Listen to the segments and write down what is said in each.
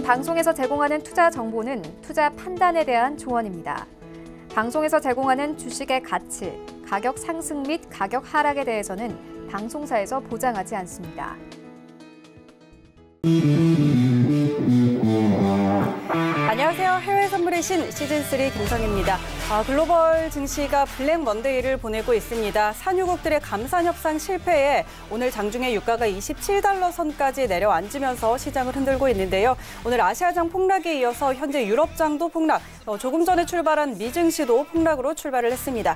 방송에서 제공하는 투자 정보는 투자 판단에 대한 조언입니다. 방송에서 제공하는 주식의 가치, 가격 상승 및 가격 하락에 대해서는 방송사에서 보장하지 않습니다. 안녕하세요. 해외 선물의 신 시즌3 김성희입니다. 글로벌 증시가 블랙 먼데이를 보내고 있습니다. 산유국들의 감산 협상 실패에 오늘 장중에 유가가 27달러 선까지 내려앉으면서 시장을 흔들고 있는데요. 오늘 아시아장 폭락에 이어서 현재 유럽장도 폭락, 조금 전에 출발한 미 증시도 폭락으로 출발을 했습니다.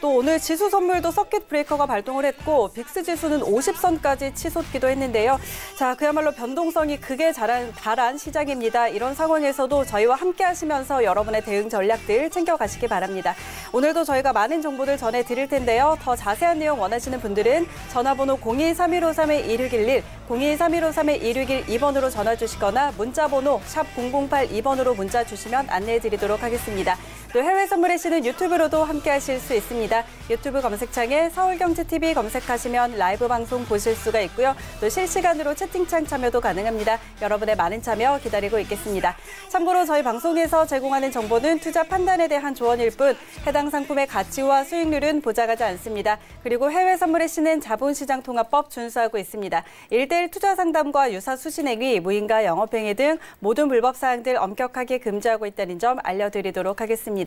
또 오늘 지수 선물도 서킷 브레이커가 발동을 했고 빅스 지수는 50선까지 치솟기도 했는데요. 자, 그야말로 변동성이 극에 달한 시장입니다. 이런 상황에서도 저희와 함께 하시면서 여러분의 대응 전략들 챙겨가시기 바랍니다. 오늘도 저희가 많은 정보들 전해드릴 텐데요. 더 자세한 내용 원하시는 분들은 전화번호 02-3153-1611, 02-3153-1612번으로 전화 주시거나 문자번호 샵 0082번으로 문자 주시면 안내해드리도록 하겠습니다. 또 해외 선물의 신은 유튜브로도 함께 하실 수 있습니다. 유튜브 검색창에 서울경제TV 검색하시면 라이브 방송 보실 수가 있고요. 또 실시간으로 채팅창 참여도 가능합니다. 여러분의 많은 참여 기다리고 있겠습니다. 참고로 저희 방송에서 제공하는 정보는 투자 판단에 대한 조언일 뿐 해당 상품의 가치와 수익률은 보장하지 않습니다. 그리고 해외 선물의 신은 자본시장통합법 준수하고 있습니다. 1:1 투자 상담과 유사 수신행위, 무인가 영업행위 등 모든 불법 사항들 엄격하게 금지하고 있다는 점 알려드리도록 하겠습니다.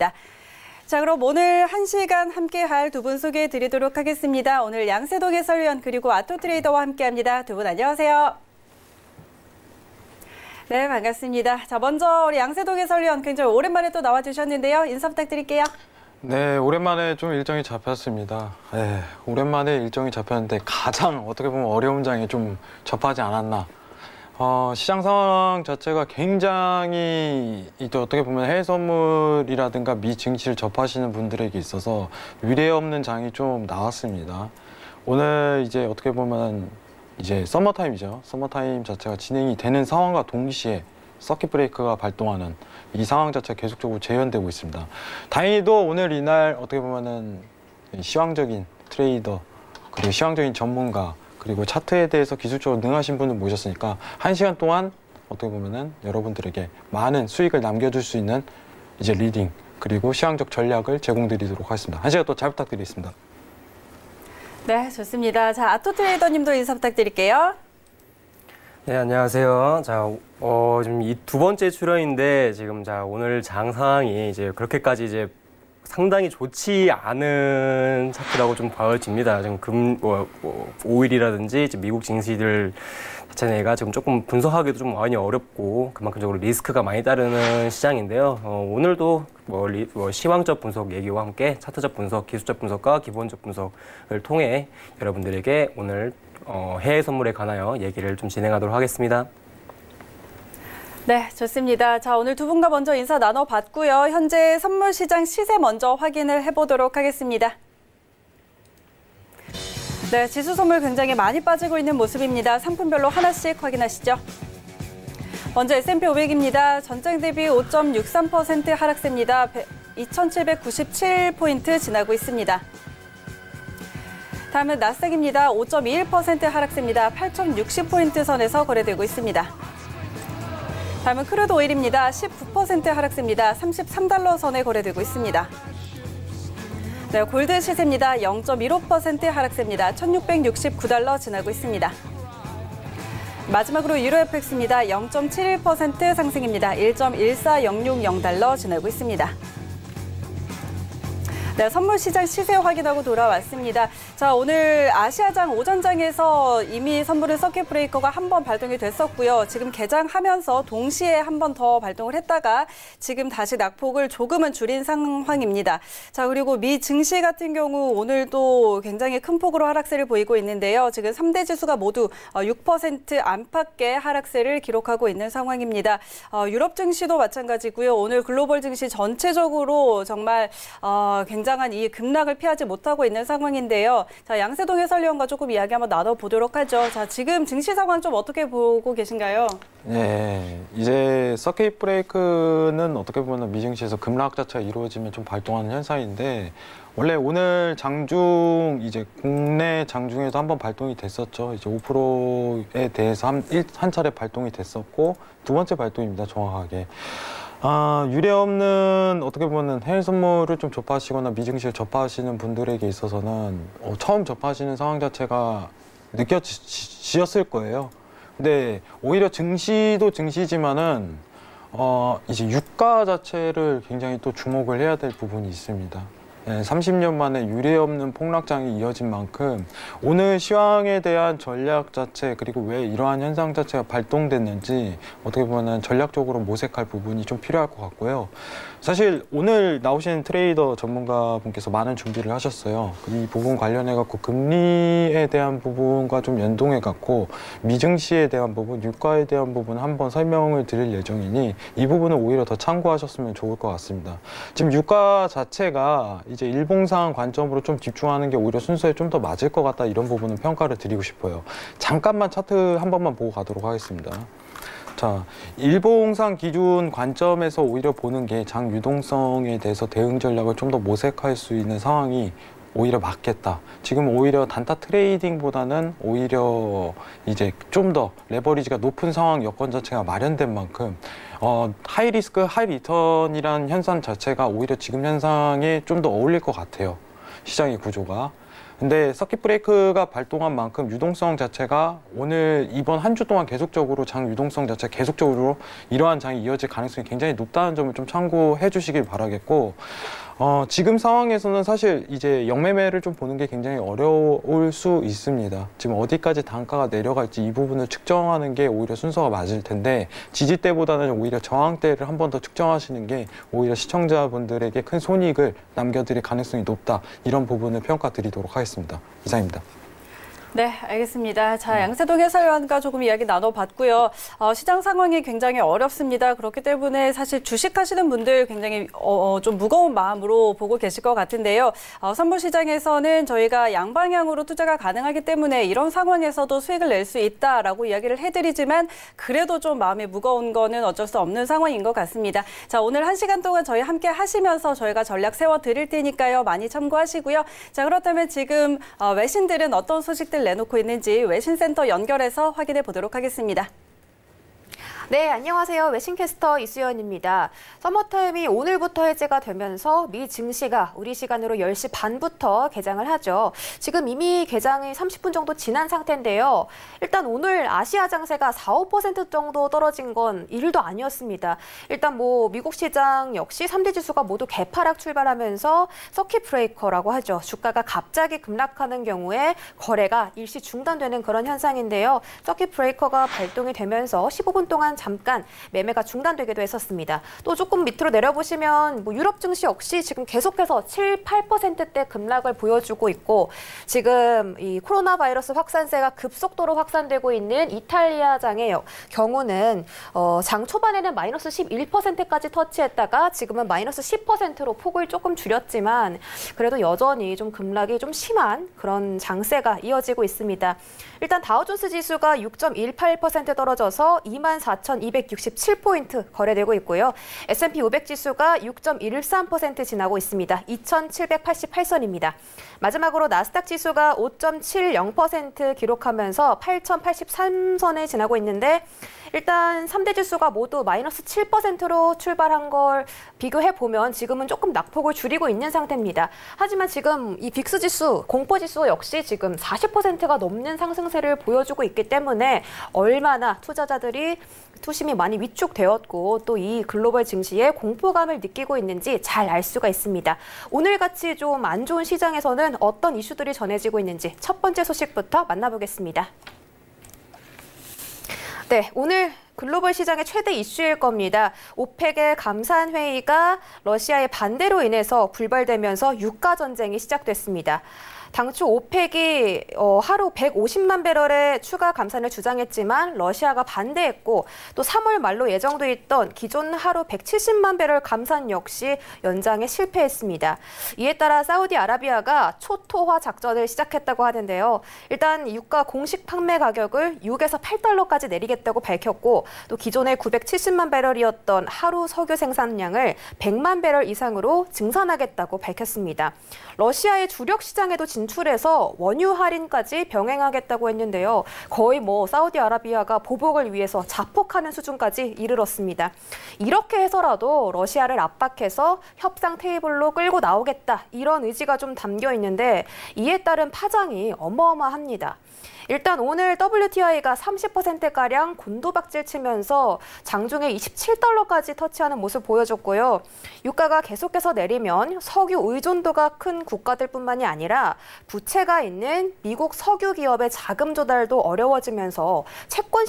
자, 그럼 오늘 1시간 함께할 두 분 소개해드리도록 하겠습니다. 오늘 양세동 해설위원 그리고 아토트레이더와 함께합니다. 두 분 안녕하세요. 네, 반갑습니다. 자, 먼저 우리 양세동 해설위원 굉장히 오랜만에 또 나와주셨는데요. 인사 부탁드릴게요. 네, 오랜만에 좀 일정이 잡혔습니다. 오랜만에 일정이 잡혔는데 가장 어떻게 보면 어려운 장에 좀 접하지 않았나. 시장 상황 자체가 굉장히 또 어떻게 보면 해외 선물이라든가 미 증시를 접하시는 분들에게 있어서 위례 없는 장이 좀 나왔습니다. 오늘 이제 어떻게 보면 이제 서머타임이죠. 서머타임 자체가 진행이 되는 상황과 동시에 서킷 브레이커가 발동하는 이 상황 자체가 계속적으로 재현되고 있습니다. 다행히도 오늘 이날 어떻게 보면은 시황적인 트레이더 그리고 시황적인 전문가 그리고 차트에 대해서 기술적으로 능하신 분을 모셨으니까 1시간 동안 어떻게 보면은 여러분들에게 많은 수익을 남겨줄 수 있는 이제 리딩 그리고 시황적 전략을 제공드리도록 하겠습니다. 1시간 또 잘 부탁드리겠습니다. 네, 좋습니다. 자, 아토트레이더님도 인사 부탁드릴게요. 네, 안녕하세요. 자, 지금 이 두 번째 출연인데 지금 오늘 장 상황이 이제 그렇게까지 이제 상당히 좋지 않은 차트라고 좀 보여집니다. 지금 오일이라든지 미국 증시들 자체가 지금 조금 분석하기도 좀 많이 어렵고 그만큼적으로 리스크가 많이 따르는 시장인데요. 오늘도 시황적 분석 얘기와 함께 차트적 분석, 기술적 분석과 기본적 분석을 통해 여러분들에게 오늘 해외 선물에 관하여 얘기를 좀 진행하도록 하겠습니다. 네, 좋습니다. 자, 오늘 두 분과 먼저 인사 나눠봤고요. 현재 선물 시장 시세 먼저 확인을 해보도록 하겠습니다. 네, 지수 선물 굉장히 많이 빠지고 있는 모습입니다. 상품별로 하나씩 확인하시죠. 먼저 S&P 500입니다. 전장 대비 5.63% 하락세입니다. 2,797포인트 지나고 있습니다. 다음은 나스닥입니다. 5.21% 하락세입니다. 8,060포인트 선에서 거래되고 있습니다. 다음은 크루드 오일입니다. 19% 하락세입니다. 33달러 선에 거래되고 있습니다. 네, 골드 시세입니다. 0.15% 하락세입니다. 1,669달러 지나고 있습니다. 마지막으로 유로 FX입니다. 0.71% 상승입니다. 1.14060달러 지나고 있습니다. 네, 선물 시장 시세 확인하고 돌아왔습니다. 자, 오늘 아시아장 오전장에서 이미 선물은 서킷 브레이커가 한 번 발동이 됐었고요. 지금 개장하면서 동시에 한 번 더 발동을 했다가 지금 다시 낙폭을 조금은 줄인 상황입니다. 자, 그리고 미 증시 같은 경우 오늘도 굉장히 큰 폭으로 하락세를 보이고 있는데요. 지금 3대 지수가 모두 6% 안팎의 하락세를 기록하고 있는 상황입니다. 유럽 증시도 마찬가지고요. 오늘 글로벌 증시 전체적으로 정말 굉장한 이 급락을 피하지 못하고 있는 상황인데요. 자, 양세동 해설위원과 조금 이야기 한번 나눠보도록 하죠. 자, 지금 증시 상황 좀 어떻게 보고 계신가요? 네, 이제 서킷 브레이크는 어떻게 보면 미증시에서 급락 자체가 이루어지면 좀 발동하는 현상인데 원래 오늘 장중 이제 국내 장중에서 한번 발동이 됐었죠. 이제 5%에 대해서 한 차례 발동이 됐었고 두 번째 발동입니다. 정확하게. 유례 없는 어떻게 보면 해외 선물을 좀 접하시거나 미증시를 접하시는 분들에게 있어서는 처음 접하시는 상황 자체가 느껴지셨을 거예요. 근데 오히려 증시도 증시지만은 이제 유가 자체를 굉장히 또 주목을 해야 될 부분이 있습니다. 30년 만에 유례없는 폭락장이 이어진 만큼 오늘 시황에 대한 전략 자체 그리고 왜 이러한 현상 자체가 발동됐는지 어떻게 보면 전략적으로 모색할 부분이 좀 필요할 것 같고요. 사실 오늘 나오신 트레이더 전문가분께서 많은 준비를 하셨어요. 이 부분 관련해 갖고 금리에 대한 부분과 좀 연동해 갖고 미증시에 대한 부분, 유가에 대한 부분 한번 설명을 드릴 예정이니 이 부분은 오히려 더 참고하셨으면 좋을 것 같습니다. 지금 유가 자체가 이제 일봉상 관점으로 좀 집중하는 게 오히려 순서에 좀 더 맞을 것 같다 이런 부분은 평가를 드리고 싶어요. 잠깐만 차트 한 번만 보고 가도록 하겠습니다. 자, 일봉상 기준 관점에서 오히려 보는 게 장 유동성에 대해서 대응 전략을 좀 더 모색할 수 있는 상황이 오히려 맞겠다. 지금 오히려 단타 트레이딩보다는 오히려 이제 좀 더 레버리지가 높은 상황 여건 자체가 마련된 만큼 하이 리스크, 하이 리턴이란 현상 자체가 오히려 지금 현상에 좀 더 어울릴 것 같아요. 시장의 구조가. 근데 서킷 브레이크가 발동한 만큼 유동성 자체가 오늘 이번 한 주 동안 계속적으로 장 유동성 자체 계속적으로 이러한 장이 이어질 가능성이 굉장히 높다는 점을 좀 참고해 주시길 바라겠고 지금 상황에서는 사실 이제 영매매를 좀 보는 게 굉장히 어려울 수 있습니다. 지금 어디까지 단가가 내려갈지 이 부분을 측정하는 게 오히려 순서가 맞을 텐데 지지대보다는 오히려 저항대를 한 번 더 측정하시는 게 오히려 시청자분들에게 큰 손익을 남겨드릴 가능성이 높다. 이런 부분을 평가드리도록 하겠습니다. 이상입니다. 네, 알겠습니다. 자, 양세동 해설위원과 조금 이야기 나눠봤고요. 시장 상황이 굉장히 어렵습니다. 그렇기 때문에 사실 주식하시는 분들 굉장히 좀 무거운 마음으로 보고 계실 것 같은데요. 선물 시장에서는 저희가 양방향으로 투자가 가능하기 때문에 이런 상황에서도 수익을 낼 수 있다라고 이야기를 해드리지만 그래도 좀 마음이 무거운 거는 어쩔 수 없는 상황인 것 같습니다. 자, 오늘 1시간 동안 저희 함께 하시면서 저희가 전략 세워드릴 테니까요. 많이 참고하시고요. 자, 그렇다면 지금 외신들은 어떤 소식들 내놓고 있는지 외신센터 연결해서 확인해 보도록 하겠습니다. 네, 안녕하세요. 외신캐스터 이수연입니다. 서머타임이 오늘부터 해제가 되면서 미 증시가 우리 시간으로 10시 반부터 개장을 하죠. 지금 이미 개장이 30분 정도 지난 상태인데요. 일단 오늘 아시아 장세가 4~5% 정도 떨어진 건 일도 아니었습니다. 일단 미국 시장 역시 3대 지수가 모두 개파락 출발하면서 서킷 브레이커라고 하죠. 주가가 갑자기 급락하는 경우에 거래가 일시 중단되는 그런 현상인데요. 서킷 브레이커가 발동이 되면서 15분 동안 잠깐 매매가 중단되기도 했었습니다. 또 조금 밑으로 내려보시면 유럽 증시 역시 지금 계속해서 7~8%대 급락을 보여주고 있고 지금 이 코로나 바이러스 확산세가 급속도로 확산되고 있는 이탈리아 장의 경우는 장 초반에는 마이너스 11%까지 터치했다가 지금은 마이너스 10%로 폭을 조금 줄였지만 그래도 여전히 좀 급락이 좀 심한 그런 장세가 이어지고 있습니다. 일단 다우존스 지수가 6.18% 떨어져서 24,267포인트 거래되고 있고요. S&P 500 지수가 6.13% 지나고 있습니다. 2,788선입니다. 마지막으로 나스닥 지수가 5.70% 기록하면서 8,083선에 지나고 있는데 일단 3대 지수가 모두 마이너스 7%로 출발한 걸 비교해보면 지금은 조금 낙폭을 줄이고 있는 상태입니다. 하지만 지금 이 빅스 지수, 공포 지수 역시 지금 40%가 넘는 상승세를 보여주고 있기 때문에 얼마나 투자자들이 투심이 많이 위축되었고 또 이 글로벌 증시에 공포감을 느끼고 있는지 잘 알 수가 있습니다. 오늘같이 좀 안 좋은 시장에서는 어떤 이슈들이 전해지고 있는지 첫 번째 소식부터 만나보겠습니다. 네, 오늘 글로벌 시장의 최대 이슈일 겁니다. 오펙의 감산 회의가 러시아의 반대로 인해서 불발되면서 유가 전쟁이 시작됐습니다. 당초 오펙이 하루 150만 배럴의 추가 감산을 주장했지만 러시아가 반대했고 또 3월 말로 예정돼 있던 기존 하루 170만 배럴 감산 역시 연장에 실패했습니다. 이에 따라 사우디아라비아가 초토화 작전을 시작했다고 하는데요. 일단 유가 공식 판매 가격을 6에서 8달러까지 내리겠다고 밝혔고 또 기존의 970만 배럴이었던 하루 석유 생산량을 100만 배럴 이상으로 증산하겠다고 밝혔습니다. 러시아의 주력 시장에도 진출해서 원유 할인까지 병행하겠다고 했는데요. 거의 사우디아라비아가 보복을 위해서 자폭하는 수준까지 이르렀습니다. 이렇게 해서라도 러시아를 압박해서 협상 테이블로 끌고 나오겠다 이런 의지가 좀 담겨 있는데 이에 따른 파장이 어마어마합니다. 일단 오늘 WTI가 30%가량 곤두박질 치면서 장중에 27달러까지 터치하는 모습 보여줬고요. 유가가 계속해서 내리면 석유 의존도가 큰 국가들뿐만이 아니라 부채가 있는 미국 석유 기업의 자금 조달도 어려워지면서 채권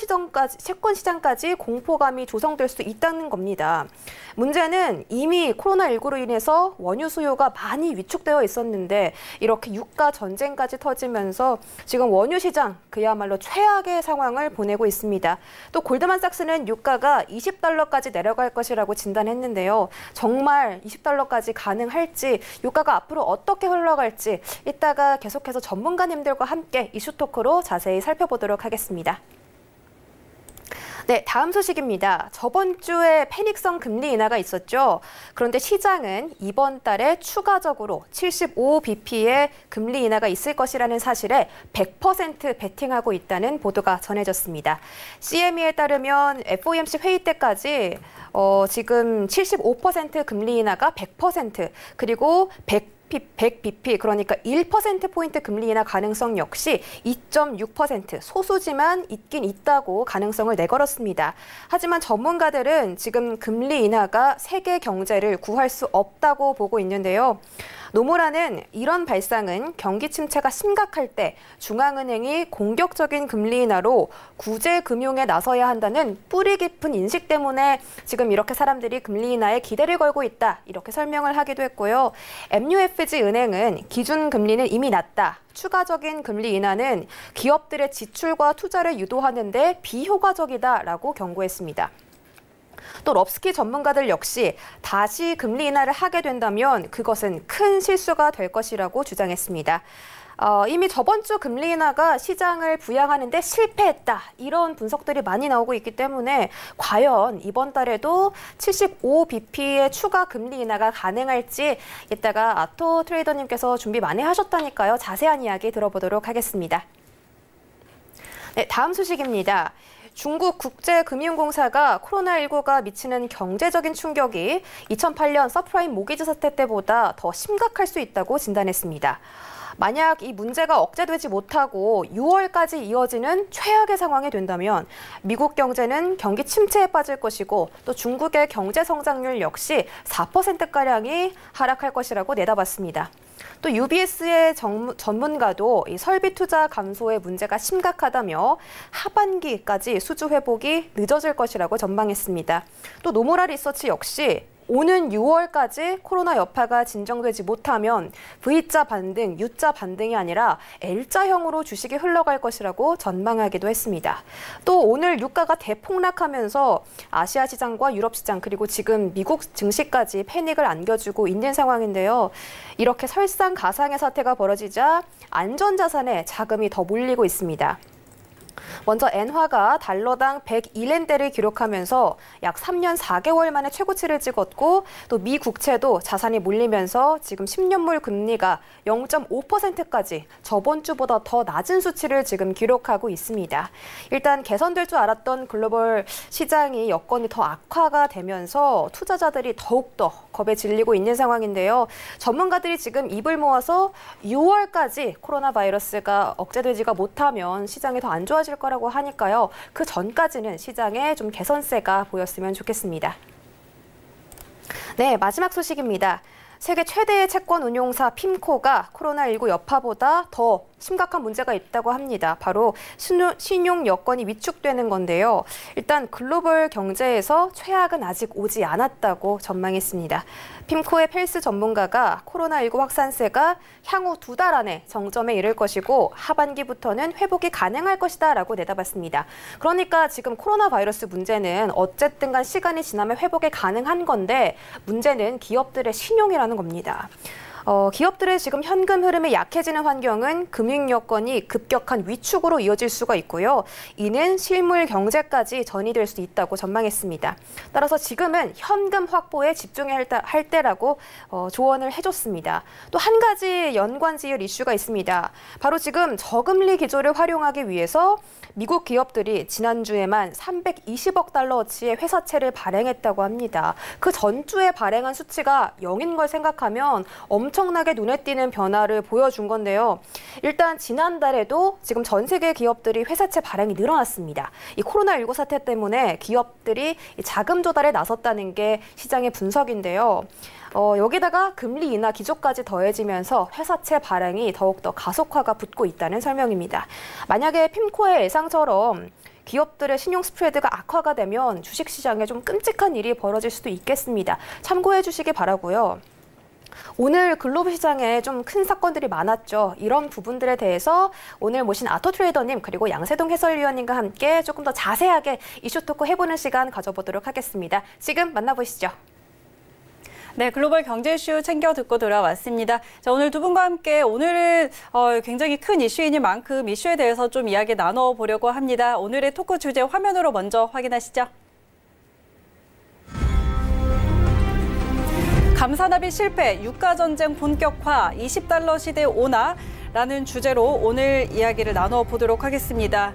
시장까지 공포감이 조성될 수 있다는 겁니다. 문제는 이미 코로나19로 인해서 원유 수요가 많이 위축되어 있었는데 이렇게 유가 전쟁까지 터지면서 지금 원유 시장 그야말로 최악의 상황을 보내고 있습니다. 또 골드만삭스는 유가가 20달러까지 내려갈 것이라고 진단했는데요. 정말 20달러까지 가능할지 유가가 앞으로 어떻게 흘러갈지 이따가 계속해서 전문가님들과 함께 이슈토크로 자세히 살펴보도록 하겠습니다. 네, 다음 소식입니다. 저번 주에 패닉성 금리 인하가 있었죠. 그런데 시장은 이번 달에 추가적으로 75bp의 금리 인하가 있을 것이라는 사실에 100% 베팅하고 있다는 보도가 전해졌습니다. CME에 따르면 FOMC 회의 때까지 지금 75% 금리 인하가 100% 그리고 100bp 그러니까 1%포인트 금리 인하 가능성 역시 2.6% 소수지만 있긴 있다고 가능성을 내걸었습니다. 하지만 전문가들은 지금 금리 인하가 세계 경제를 구할 수 없다고 보고 있는데요. 노무라는 이런 발상은 경기 침체가 심각할 때 중앙은행이 공격적인 금리 인하로 구제 금융에 나서야 한다는 뿌리 깊은 인식 때문에 지금 이렇게 사람들이 금리 인하에 기대를 걸고 있다 이렇게 설명을 하기도 했고요. MUFG 은행은 기준 금리는 이미 낮다. 추가적인 금리 인하는 기업들의 지출과 투자를 유도하는 데 비효과적이다라고 경고했습니다. 또 럽스키 전문가들 역시 다시 금리 인하를 하게 된다면 그것은 큰 실수가 될 것이라고 주장했습니다. 이미 저번 주 금리 인하가 시장을 부양하는 데 실패했다. 이런 분석들이 많이 나오고 있기 때문에 과연 이번 달에도 75bp의 추가 금리 인하가 가능할지 이따가 아토 트레이더님께서 준비 많이 하셨다니까요. 자세한 이야기 들어보도록 하겠습니다. 네, 다음 소식입니다. 중국 국제금융공사가 코로나19가 미치는 경제적인 충격이 2008년 서프라임 모기지 사태 때보다 더 심각할 수 있다고 진단했습니다. 만약 이 문제가 억제되지 못하고 6월까지 이어지는 최악의 상황이 된다면 미국 경제는 경기 침체에 빠질 것이고 또 중국의 경제 성장률 역시 4%가량이 하락할 것이라고 내다봤습니다. 또 UBS의 전문가도 이 설비 투자 감소의 문제가 심각하다며 하반기까지 수주 회복이 늦어질 것이라고 전망했습니다. 또 노무라 리서치 역시 오는 6월까지 코로나 여파가 진정되지 못하면 V자 반등, U자 반등이 아니라 L자형으로 주식이 흘러갈 것이라고 전망하기도 했습니다. 또 오늘 유가가 대폭락하면서 아시아 시장과 유럽 시장 그리고 지금 미국 증시까지 패닉을 안겨주고 있는 상황인데요. 이렇게 설상가상의 사태가 벌어지자 안전자산에 자금이 더 몰리고 있습니다. 먼저 엔화가 달러당 101엔대를 기록하면서 약 3년 4개월 만에 최고치를 찍었고 또 미 국채도 자산이 몰리면서 지금 10년물 금리가 0.5%까지 저번 주보다 더 낮은 수치를 지금 기록하고 있습니다. 일단 개선될 줄 알았던 글로벌 시장이 여건이 더 악화가 되면서 투자자들이 더욱더 겁에 질리고 있는 상황인데요. 전문가들이 지금 입을 모아서 6월까지 코로나 바이러스가 억제되지가 못하면 시장이 더 안 좋아질 거라고 하니까요. 그 전까지는 시장에 좀 개선세가 보였으면 좋겠습니다. 네, 마지막 소식입니다. 세계 최대의 채권 운용사 핌코가 코로나19 여파보다 더 심각한 문제가 있다고 합니다. 바로 신용 여건이 위축되는 건데요. 일단 글로벌 경제에서 최악은 아직 오지 않았다고 전망했습니다. 핌코의 펠스 전문가가 코로나19 확산세가 향후 2달 안에 정점에 이를 것이고 하반기부터는 회복이 가능할 것이다라고 내다봤습니다. 그러니까 지금 코로나 바이러스 문제는 어쨌든 간 시간이 지나면 회복이 가능한 건데 문제는 기업들의 신용이라는 겁니다. 기업들의 지금 현금 흐름이 약해지는 환경은 금융 여건이 급격한 위축으로 이어질 수가 있고요. 이는 실물 경제까지 전이될 수 있다고 전망했습니다. 따라서 지금은 현금 확보에 집중해야 할 때라고 조언을 해줬습니다. 또 한 가지 연관지을 이슈가 있습니다. 바로 지금 저금리 기조를 활용하기 위해서 미국 기업들이 지난주에만 320억 달러어치의 회사채를 발행했다고 합니다. 그 전주에 발행한 수치가 0인 걸 생각하면 엄청나게 눈에 띄는 변화를 보여준 건데요. 일단 지난달에도 지금 전 세계 기업들이 회사채 발행이 늘어났습니다. 이 코로나19 사태 때문에 기업들이 자금 조달에 나섰다는 게 시장의 분석인데요. 여기다가 금리 인하 기조까지 더해지면서 회사채 발행이 더욱더 가속화가 붙고 있다는 설명입니다. 만약에 핌코의 예상처럼 기업들의 신용 스프레드가 악화가 되면 주식시장에 좀 끔찍한 일이 벌어질 수도 있겠습니다. 참고해 주시기 바라고요. 오늘 글로벌 시장에 좀 큰 사건들이 많았죠. 이런 부분들에 대해서 오늘 모신 아토트레이더님 그리고 양세동 해설위원님과 함께 조금 더 자세하게 이슈 토크 해보는 시간 가져보도록 하겠습니다. 지금 만나보시죠. 네, 글로벌 경제 이슈 챙겨 듣고 돌아왔습니다. 자, 오늘 두 분과 함께 오늘은 굉장히 큰 이슈인 만큼 이슈에 대해서 좀 이야기 나눠보려고 합니다. 오늘의 토크 주제 화면으로 먼저 확인하시죠. 감산합의 실패, 유가전쟁 본격화, 20달러 시대 오나? 라는 주제로 오늘 이야기를 나눠보도록 하겠습니다.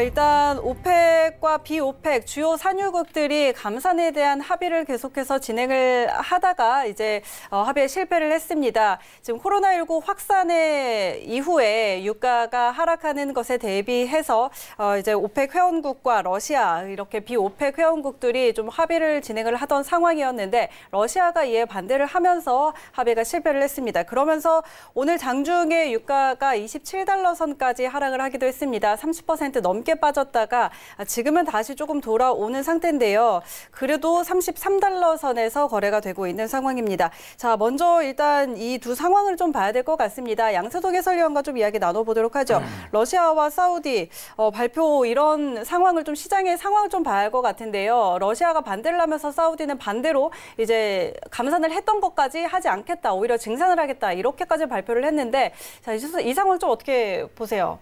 일단 오펙과 비오펙 주요 산유국들이 감산에 대한 합의를 계속해서 진행을 하다가 이제 합의에 실패를 했습니다. 지금 코로나19 확산의 이후에 유가가 하락하는 것에 대비해서 이제 오펙 회원국과 러시아 이렇게 비오펙 회원국들이 좀 합의를 진행을 하던 상황이었는데 러시아가 이에 반대를 하면서 합의가 실패를 했습니다. 그러면서 오늘 장중에 유가가 27달러 선까지 하락을 하기도 했습니다. 30% 넘게 빠졌다가 지금은 다시 조금 돌아오는 상태인데요. 그래도 33달러 선에서 거래가 되고 있는 상황입니다. 자, 먼저 일단 이 두 상황을 좀 봐야 될 것 같습니다. 양세동 해설위원과 좀 이야기 나눠보도록 하죠. 러시아와 사우디 발표 이런 상황을 좀 시장의 상황을 좀 봐야 할 것 같은데요. 러시아가 반대를 하면서 사우디는 반대로 이제 감산을 했던 것까지 하지 않겠다. 오히려 증산을 하겠다. 이렇게까지 발표를 했는데 자, 이 상황을 좀 어떻게 보세요?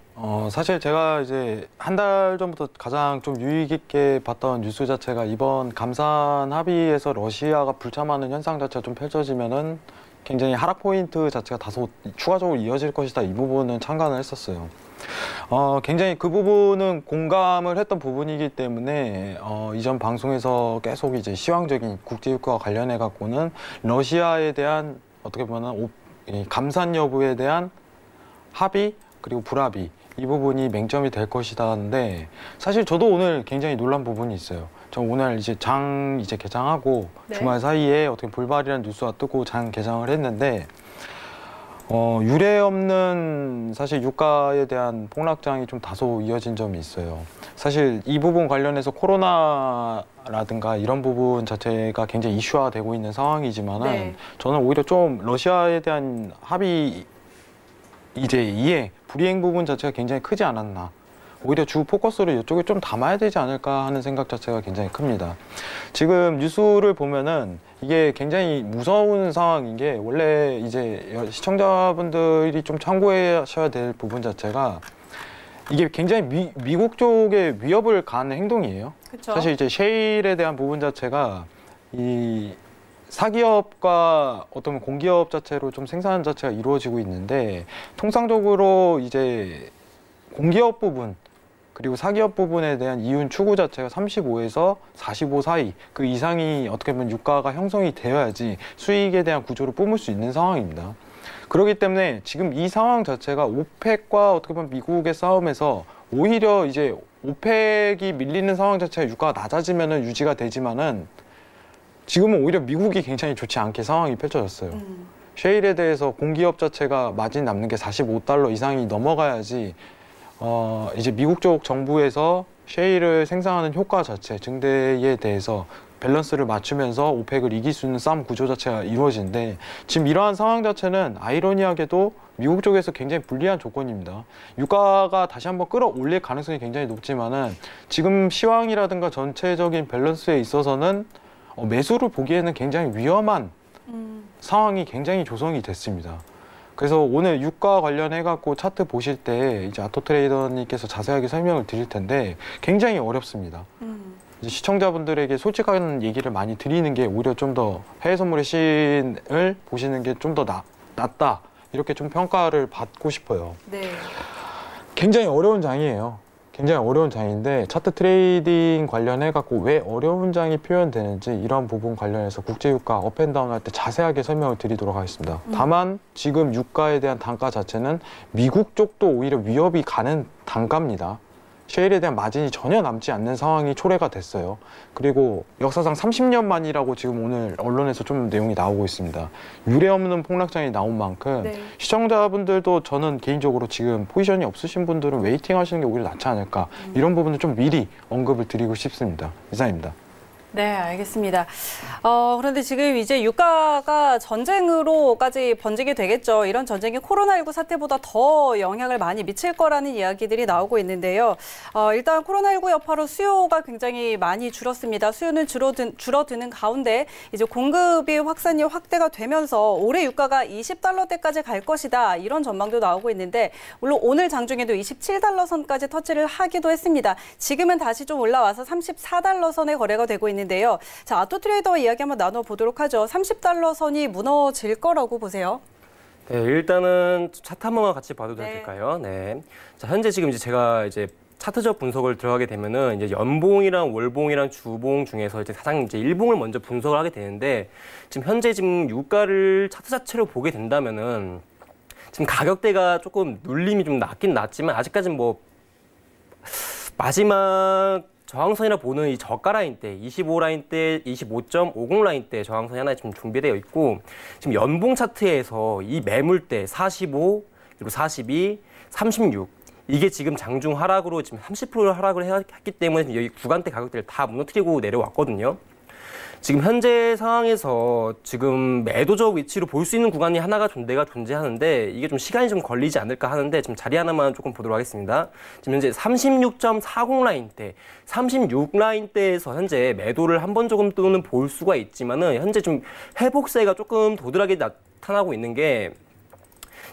사실 제가 이제 한 달 전부터 가장 좀 유익 있게 봤던 뉴스 자체가 이번 감산 합의에서 러시아가 불참하는 현상 자체가 좀 펼쳐지면은 굉장히 하락 포인트 자체가 다소 추가적으로 이어질 것이다. 이 부분은 참관을 했었어요. 굉장히 그 부분은 공감을 했던 부분이기 때문에 이전 방송에서 계속 이제 시황적인 국제유가와 관련해 갖고는 러시아에 대한 어떻게 보면 감산 여부에 대한 합의 그리고 불합의 이 부분이 맹점이 될 것이다 하는데 사실 저도 오늘 굉장히 놀란 부분이 있어요. 저 오늘 이제 장 개장하고 네. 주말 사이에 어떻게 불발이라는 뉴스가 뜨고 장 개장을 했는데 유례 없는 사실 유가에 대한 폭락장이 좀 다소 이어진 점이 있어요. 사실 이 부분 관련해서 코로나라든가 이런 부분 자체가 굉장히 이슈화되고 있는 상황이지만은 네. 저는 오히려 좀 러시아에 대한 합의 이제 이해 불이행 부분 자체가 굉장히 크지 않았나. 오히려 주 포커스를 이쪽에 좀 담아야 되지 않을까 하는 생각 자체가 굉장히 큽니다. 지금 뉴스를 보면은 이게 굉장히 무서운 상황인 게 원래 이제 시청자분들이 좀 참고하셔야 될 부분 자체가 이게 굉장히 미국 쪽에 위협을 가하는 행동이에요. 그쵸? 사실 이제 셰일에 대한 부분 자체가 이 사기업과 어떤 공기업 자체로 좀 생산 자체가 이루어지고 있는데 통상적으로 이제 공기업 부분 그리고 사기업 부분에 대한 이윤 추구 자체가 35에서 45 사이 그 이상이 어떻게 보면 유가가 형성이 되어야지 수익에 대한 구조를 뿜을 수 있는 상황입니다. 그렇기 때문에 지금 이 상황 자체가 오펙과 어떻게 보면 미국의 싸움에서 오히려 이제 오펙이 밀리는 상황 자체가 유가가 낮아지면은 유지가 되지만은 지금은 오히려 미국이 굉장히 좋지 않게 상황이 펼쳐졌어요. 셰일에 대해서 공기업 자체가 마진 남는 게 $45 이상이 넘어가야지 이제 미국 쪽 정부에서 셰일을 생산하는 효과 자체, 증대에 대해서 밸런스를 맞추면서 오펙을 이길 수 있는 싸움 구조 자체가 이루어지는데 지금 이러한 상황 자체는 아이러니하게도 미국 쪽에서 굉장히 불리한 조건입니다. 유가가 다시 한번 끌어올릴 가능성이 굉장히 높지만은 지금 시황이라든가 전체적인 밸런스에 있어서는 매수를 보기에는 굉장히 위험한 상황이 굉장히 조성이 됐습니다. 그래서 오늘 유가 관련해 갖고 차트 보실 때 이제 아토트레이더님께서 자세하게 설명을 드릴 텐데 굉장히 어렵습니다. 이제 시청자분들에게 솔직한 얘기를 많이 드리는 게 오히려 좀 더 해외 선물의 신을 보시는 게 좀 더 낫다 이렇게 좀 평가를 받고 싶어요. 네. 굉장히 어려운 장이에요. 굉장히 어려운 장인데 차트 트레이딩 관련해 갖고 왜 어려운 장이 표현되는지 이런 부분 관련해서 국제유가 업앤다운 할 때 자세하게 설명을 드리도록 하겠습니다. 다만 지금 유가에 대한 단가 자체는 미국 쪽도 오히려 위협이 가는 단가입니다. 셰일에 대한 마진이 전혀 남지 않는 상황이 초래가 됐어요. 그리고 역사상 30년 만이라고 지금 오늘 언론에서 좀 내용이 나오고 있습니다. 유례없는 폭락장이 나온 만큼 네. 시청자분들도 저는 개인적으로 지금 포지션이 없으신 분들은 웨이팅 하시는 게 오히려 낫지 않을까 이런 부분을 좀 미리 언급을 드리고 싶습니다. 이상입니다. 네, 알겠습니다. 그런데 지금 이제 유가가 전쟁으로까지 번지게 되겠죠. 이런 전쟁이 코로나19 사태보다 더 영향을 많이 미칠 거라는 이야기들이 나오고 있는데요. 일단 코로나19 여파로 수요가 굉장히 많이 줄었습니다. 수요는 줄어드는 가운데 이제 공급이 확대가 되면서 올해 유가가 $20대까지 갈 것이다. 이런 전망도 나오고 있는데 물론 오늘 장중에도 $27 선까지 터치를 하기도 했습니다. 지금은 다시 좀 올라와서 $34 선에 거래가 되고 있는데요. 자, 아토트레이더와 이야기 한번 나눠보도록 하죠. $30 선이 무너질 거라고 보세요. 네, 일단은 차트 한 번만 같이 봐도 네. 될까요? 네. 자, 현재 지금 제가 차트적 분석을 들어가게 되면은 이제 연봉이랑 월봉이랑 주봉 중에서 가장 일봉을 먼저 분석을 하게 되는데 지금 현재 유가를 차트 자체로 보게 된다면은 지금 가격대가 조금 눌림이 좀 낮긴 낮지만 아직까지는 마지막 저항선이라 보는 이 저가 라인대, 25라인대, 25.50 라인대 저항선이 하나 좀 준비되어 있고 지금 연봉 차트에서 이 매물대 45, 그리고 42, 36 이게 지금 장중 하락으로 지금 30% 하락을 했기 때문에 여기 구간대 가격대를 다 무너뜨리고 내려왔거든요. 지금 현재 상황에서 지금 매도적 위치로 볼 수 있는 구간이 하나가 존재하는데 이게 좀 시간이 좀 걸리지 않을까 하는데 지금 자리 하나만 조금 보도록 하겠습니다. 지금 현재 36.40 라인대, 36 라인대에서 현재 매도를 한 번 정도는 볼 수가 있지만은 현재 좀 회복세가 조금 도드라게 나타나고 있는 게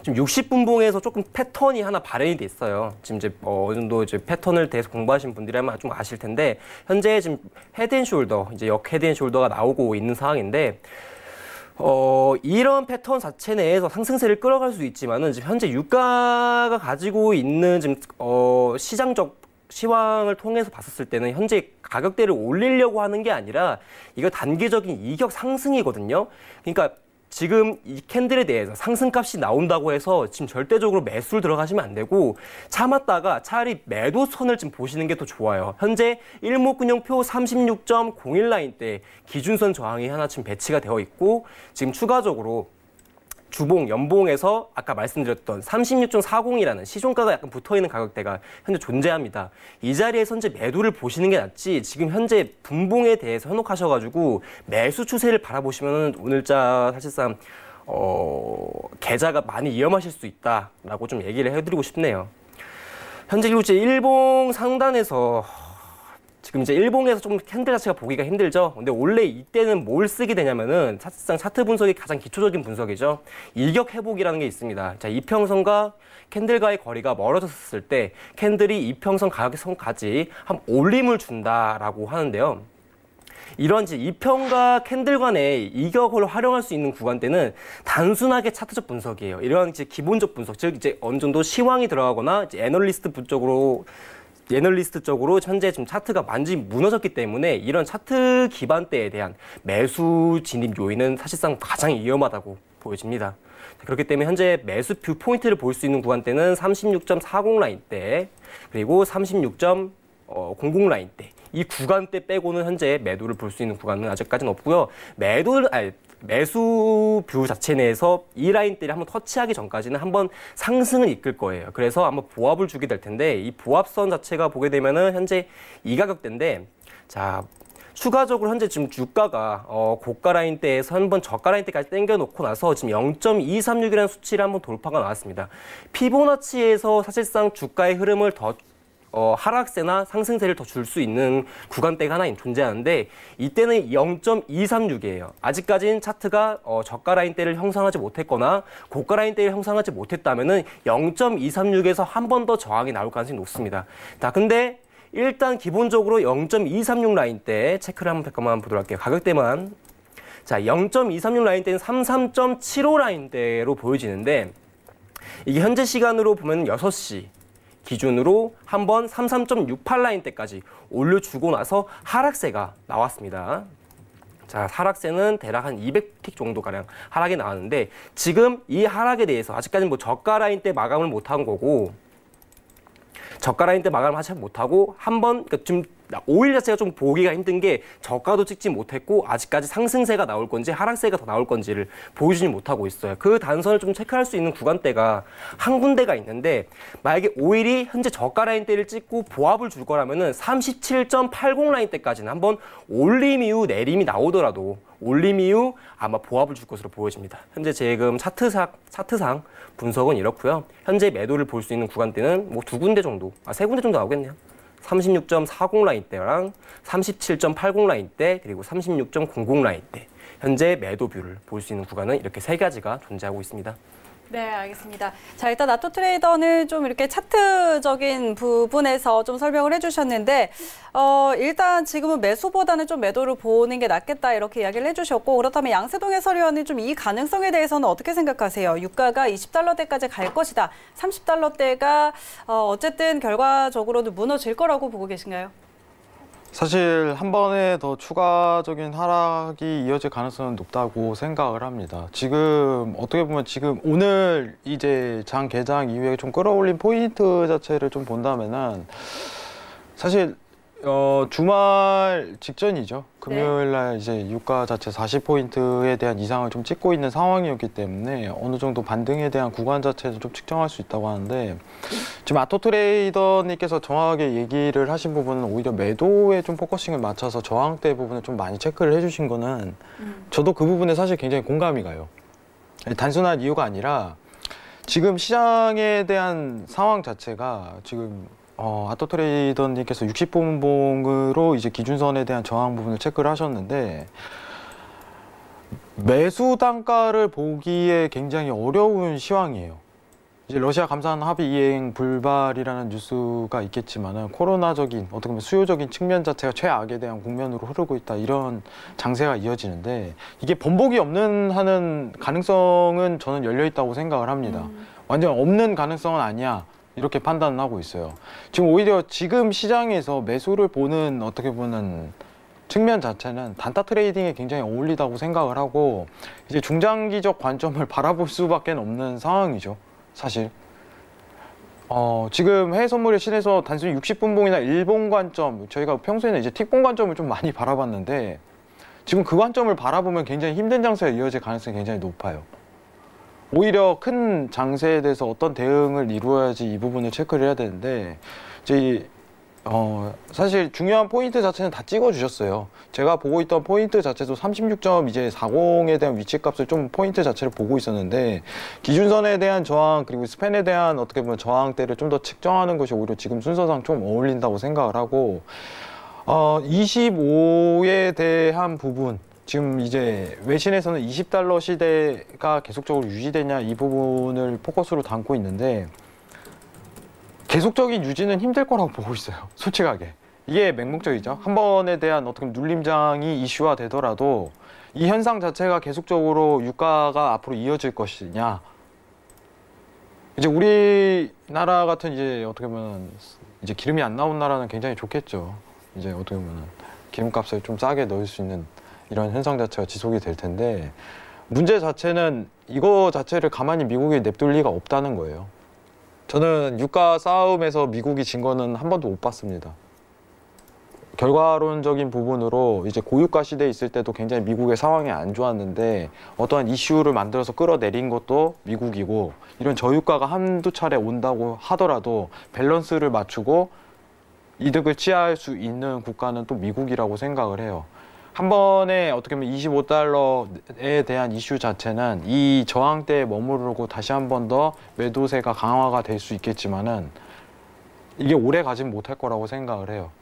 지금 60분봉에서 조금 패턴이 하나 발현이 돼 있어요. 지금 어느 정도 패턴을 대해서 공부하신 분들이라면 좀 아실 텐데 현재 지금 헤드앤숄더, 역 헤드앤숄더가 나오고 있는 상황인데 이런 패턴 자체 내에서 상승세를 끌어갈 수 있지만은 지금 현재 유가가 가지고 있는 지금 시장적 시황을 통해서 봤었을 때는 현재 가격대를 올리려고 하는 게 아니라 이거 단기적인 이격 상승이거든요. 그러니까 지금 이 캔들에 대해서 상승값이 나온다고 해서 지금 절대적으로 매수를 들어가시면 안 되고 참았다가 차라리 매도선을 좀 보시는 게 더 좋아요. 현재 일목균형표 36.01 라인대 기준선 저항이 하나 지금 배치가 되어 있고 지금 추가적으로 주봉, 연봉에서 아까 말씀드렸던 36.40이라는 시종가가 약간 붙어있는 가격대가 현재 존재합니다. 이 자리에서 현재 매도를 보시는 게 낫지 지금 현재 분봉에 대해서 현혹하셔가지고 매수 추세를 바라보시면 오늘자 사실상 계좌가 많이 위험하실 수 있다라고 좀 얘기를 해드리고 싶네요. 현재 그리고 일봉 상단에서 지금 일봉에서 좀 캔들 자체가 보기가 힘들죠. 근데 원래 이때는 뭘 쓰게 되냐면은 사실상 차트 분석이 가장 기초적인 분석이죠. 일격 회복이라는 게 있습니다. 자, 이평선과 캔들과의 거리가 멀어졌을 때 캔들이 이평선 가격선까지 한 올림을 준다라고 하는데요. 이런 이평과 캔들 간의 이격을 활용할 수 있는 구간대는 단순하게 차트적 분석이에요. 이런 기본적 분석, 즉 어느 정도 시황이 들어가거나 애널리스트 쪽으로 현재 지금 차트가 완전히 무너졌기 때문에 이런 차트 기반대에 대한 매수 진입 요인은 사실상 가장 위험하다고 보여집니다. 그렇기 때문에 현재 매수 뷰 포인트를 볼 수 있는 구간대는 36.40 라인대 그리고 36.00 라인대 이 구간대 빼고는 현재 매도를 볼 수 있는 구간은 아직까지는 없고요. 매수뷰 자체 내에서 이 라인대를 한번 터치하기 전까지는 한번 상승을 이끌 거예요. 그래서 한번 보합을 주게 될 텐데 이 보합선 자체가 보게 되면은 현재 이 가격대인데 자 추가적으로 현재 지금 주가가 고가 라인대에서 한번 저가 라인대까지 당겨놓고 나서 지금 0.236이라는 수치를 한번 돌파가 나왔습니다. 피보나치에서 사실상 주가의 흐름을 더 하락세나 상승세를 더 줄 수 있는 구간대가 하나 존재하는데 이때는 0.236이에요. 아직까지는 차트가 저가 라인대를 형성하지 못했거나 고가 라인대를 형성하지 못했다면은 0.236에서 한 번 더 저항이 나올 가능성이 높습니다. 자, 근데 일단 기본적으로 0.236 라인대 체크를 한번 보도록 할게요. 가격대만. 자, 0.236 라인대는 33.75 라인대로 보여지는데 이게 현재 시간으로 보면 6시 기준으로 한번 33.68 라인대까지 올려주고 나서 하락세가 나왔습니다. 자, 하락세는 대략 한 200틱 정도가량 하락이 나왔는데 지금 이 하락에 대해서 아직까지는 뭐 저가 라인대 마감을 못한 거고 저가 라인대 마감을 하지 못하고 한번 그러니까 지금 5일 자체가 좀 보기가 힘든 게 저가도 찍지 못했고 아직까지 상승세가 나올 건지 하락세가 더 나올 건지를 보여주지 못하고 있어요. 그 단선을 좀 체크할 수 있는 구간대가 한 군데가 있는데 만약에 5일이 현재 저가 라인대를 찍고 보합을 줄 거라면은 37.80 라인대까지는 한번 올림 이후 내림이 나오더라도 올림 이후 아마 보합을 줄 것으로 보여집니다. 현재 지금 차트상 분석은 이렇고요. 현재 매도를 볼 수 있는 구간대는 뭐 두 군데 정도, 세 군데 정도 나오겠네요. 36.40 라인대랑 37.80 라인대 그리고 36.00 라인대 현재 매도뷰를 볼 수 있는 구간은 이렇게 세 가지가 존재하고 있습니다. 네, 알겠습니다. 자, 일단 나토 트레이더는 좀 이렇게 차트적인 부분에서 좀 설명을 해주셨는데, 일단 지금은 매수보다는 좀 매도를 보는 게 낫겠다 이렇게 이야기를 해주셨고, 그렇다면 양세동 해설위원은 좀 이 가능성에 대해서는 어떻게 생각하세요? 유가가 20달러대까지 갈 것이다. 30달러대가 어쨌든 결과적으로는 무너질 거라고 보고 계신가요? 사실 한 번에 더 추가적인 하락이 이어질 가능성은 높다고 생각을 합니다. 지금 어떻게 보면 지금 오늘 이제 장 개장 이후에 좀 끌어올린 포인트 자체를 좀 본다면은 사실 주말 직전이죠. 금요일 날 이제 유가 자체 40포인트에 대한 이상을 좀 찍고 있는 상황이었기 때문에 어느 정도 반등에 대한 구간 자체는 좀 측정할 수 있다고 하는데 지금 아토트레이더님께서 정확하게 얘기를 하신 부분은 오히려 매도에 좀 포커싱을 맞춰서 저항대 부분을 좀 많이 체크를 해주신 거는 저도 그 부분에 사실 굉장히 공감이 가요. 단순한 이유가 아니라 지금 시장에 대한 상황 자체가 지금 아토트레이더님께서 60분봉으로 이제 기준선에 대한 저항 부분을 체크를 하셨는데 매수 단가를 보기에 굉장히 어려운 시황이에요. 이제 러시아 감산 합의 이행 불발이라는 뉴스가 있겠지만은 코로나적인 어떻게 보면 수요적인 측면 자체가 최악에 대한 국면으로 흐르고 있다 이런 장세가 이어지는데 이게 번복이 없는 하는 가능성은 저는 열려 있다고 생각을 합니다. 완전 없는 가능성은 아니야. 이렇게 판단을 하고 있어요. 지금 오히려 지금 시장에서 매수를 보는 어떻게 보는 측면 자체는 단타 트레이딩에 굉장히 어울리다고 생각을 하고 이제 중장기적 관점을 바라볼 수밖에 없는 상황이죠. 사실 지금 해외 선물의 신에서 단순히 60분봉이나 일본 관점 저희가 평소에는 이제 틱봉 관점을 좀 많이 바라봤는데 지금 그 관점을 바라보면 굉장히 힘든 장세가 이어질 가능성이 굉장히 높아요. 오히려 큰 장세에 대해서 어떤 대응을 이루어야지 이 부분을 체크를 해야 되는데 이제 사실 중요한 포인트 자체는 다 찍어주셨어요. 제가 보고 있던 포인트 자체도 36.40에 대한 위치값을 좀 포인트 자체를 보고 있었는데 기준선에 대한 저항 그리고 스팬에 대한 어떻게 보면 저항대를 좀 더 측정하는 것이 오히려 지금 순서상 좀 어울린다고 생각을 하고 25에 대한 부분 지금 이제 외신에서는 20달러 시대가 계속적으로 유지되냐 이 부분을 포커스로 담고 있는데 계속적인 유지는 힘들 거라고 보고 있어요. 솔직하게. 이게 맹목적이죠. 한 번에 대한 어떻게 눌림장이 이슈화 되더라도 이 현상 자체가 계속적으로 유가가 앞으로 이어질 것이냐. 이제 우리나라 같은 이제 어떻게 보면 이제 기름이 안 나온 나라는 굉장히 좋겠죠. 이제 어떻게 보면 기름값을 좀 싸게 넣을 수 있는 이런 현상 자체가 지속이 될 텐데 문제 자체는 이거 자체를 가만히 미국이 냅둘 리가 없다는 거예요. 저는 유가 싸움에서 미국이 진 거는 한 번도 못 봤습니다. 결과론적인 부분으로 이제 고유가 시대에 있을 때도 굉장히 미국의 상황이 안 좋았는데 어떠한 이슈를 만들어서 끌어내린 것도 미국이고 이런 저유가가 한두 차례 온다고 하더라도 밸런스를 맞추고 이득을 취할 수 있는 국가는 또 미국이라고 생각을 해요. 한 번에 어떻게 보면 25달러에 대한 이슈 자체는 이 저항대에 머무르고 다시 한 번 더 매도세가 강화가 될 수 있겠지만은 이게 오래 가진 못할 거라고 생각을 해요.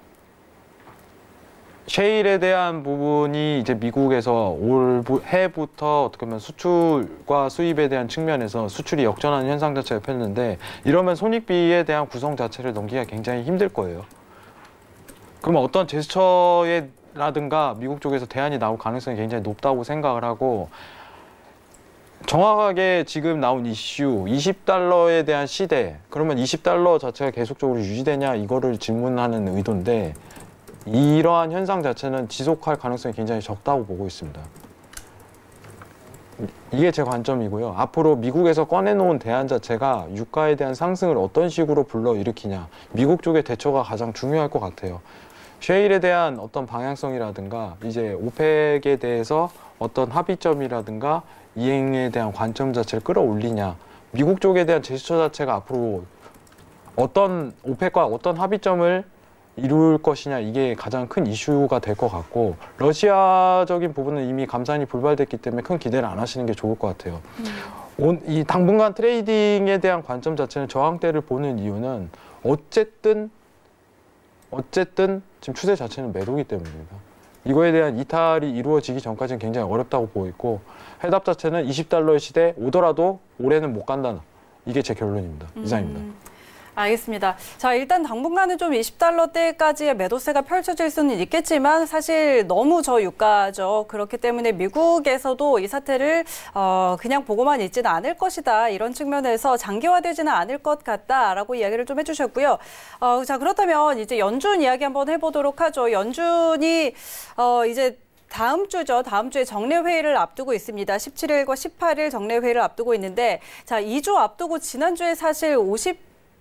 셰일에 대한 부분이 이제 미국에서 올해부터 어떻게 보면 수출과 수입에 대한 측면에서 수출이 역전하는 현상 자체가 폈는데 이러면 손익비에 대한 구성 자체를 넘기기가 굉장히 힘들 거예요. 그러면 어떤 제스처라든가 미국 쪽에서 대안이 나올 가능성이 굉장히 높다고 생각을 하고 정확하게 지금 나온 이슈 20달러에 대한 시대 그러면 20달러 자체가 계속적으로 유지되냐 이거를 질문하는 의도인데 이러한 현상 자체는 지속할 가능성이 굉장히 적다고 보고 있습니다. 이게 제 관점이고요. 앞으로 미국에서 꺼내놓은 대안 자체가 유가에 대한 상승을 어떤 식으로 불러일으키냐 미국 쪽의 대처가 가장 중요할 것 같아요. 셰일에 대한 어떤 방향성이라든가 이제 오펙에 대해서 어떤 합의점이라든가 이행에 대한 관점 자체를 끌어올리냐 미국 쪽에 대한 제스처 자체가 앞으로 어떤 오펙과 어떤 합의점을 이룰 것이냐 이게 가장 큰 이슈가 될 것 같고 러시아적인 부분은 이미 감산이 불발됐기 때문에 큰 기대를 안 하시는 게 좋을 것 같아요. 이 당분간 트레이딩에 대한 관점 자체는 저항대를 보는 이유는 어쨌든 지금 추세 자체는 매도기 때문입니다. 이거에 대한 이탈이 이루어지기 전까지는 굉장히 어렵다고 보고 있고 해답 자체는 20달러의 시대에 오더라도 올해는 못 간다는 이게 제 결론입니다. 이상입니다. 알겠습니다. 자, 일단 당분간은 좀 20달러대까지의 매도세가 펼쳐질 수는 있겠지만 사실 너무 저유가죠. 그렇기 때문에 미국에서도 이 사태를 그냥 보고만 있지는 않을 것이다. 이런 측면에서 장기화되지는 않을 것 같다라고 이야기를 좀 해주셨고요. 자, 그렇다면 이제 연준 이야기 한번 해보도록 하죠. 연준이 이제 다음 주죠. 다음 주에 정례회의를 앞두고 있습니다. 17일과 18일 정례회의를 앞두고 있는데 자, 2주 앞두고 지난주에 사실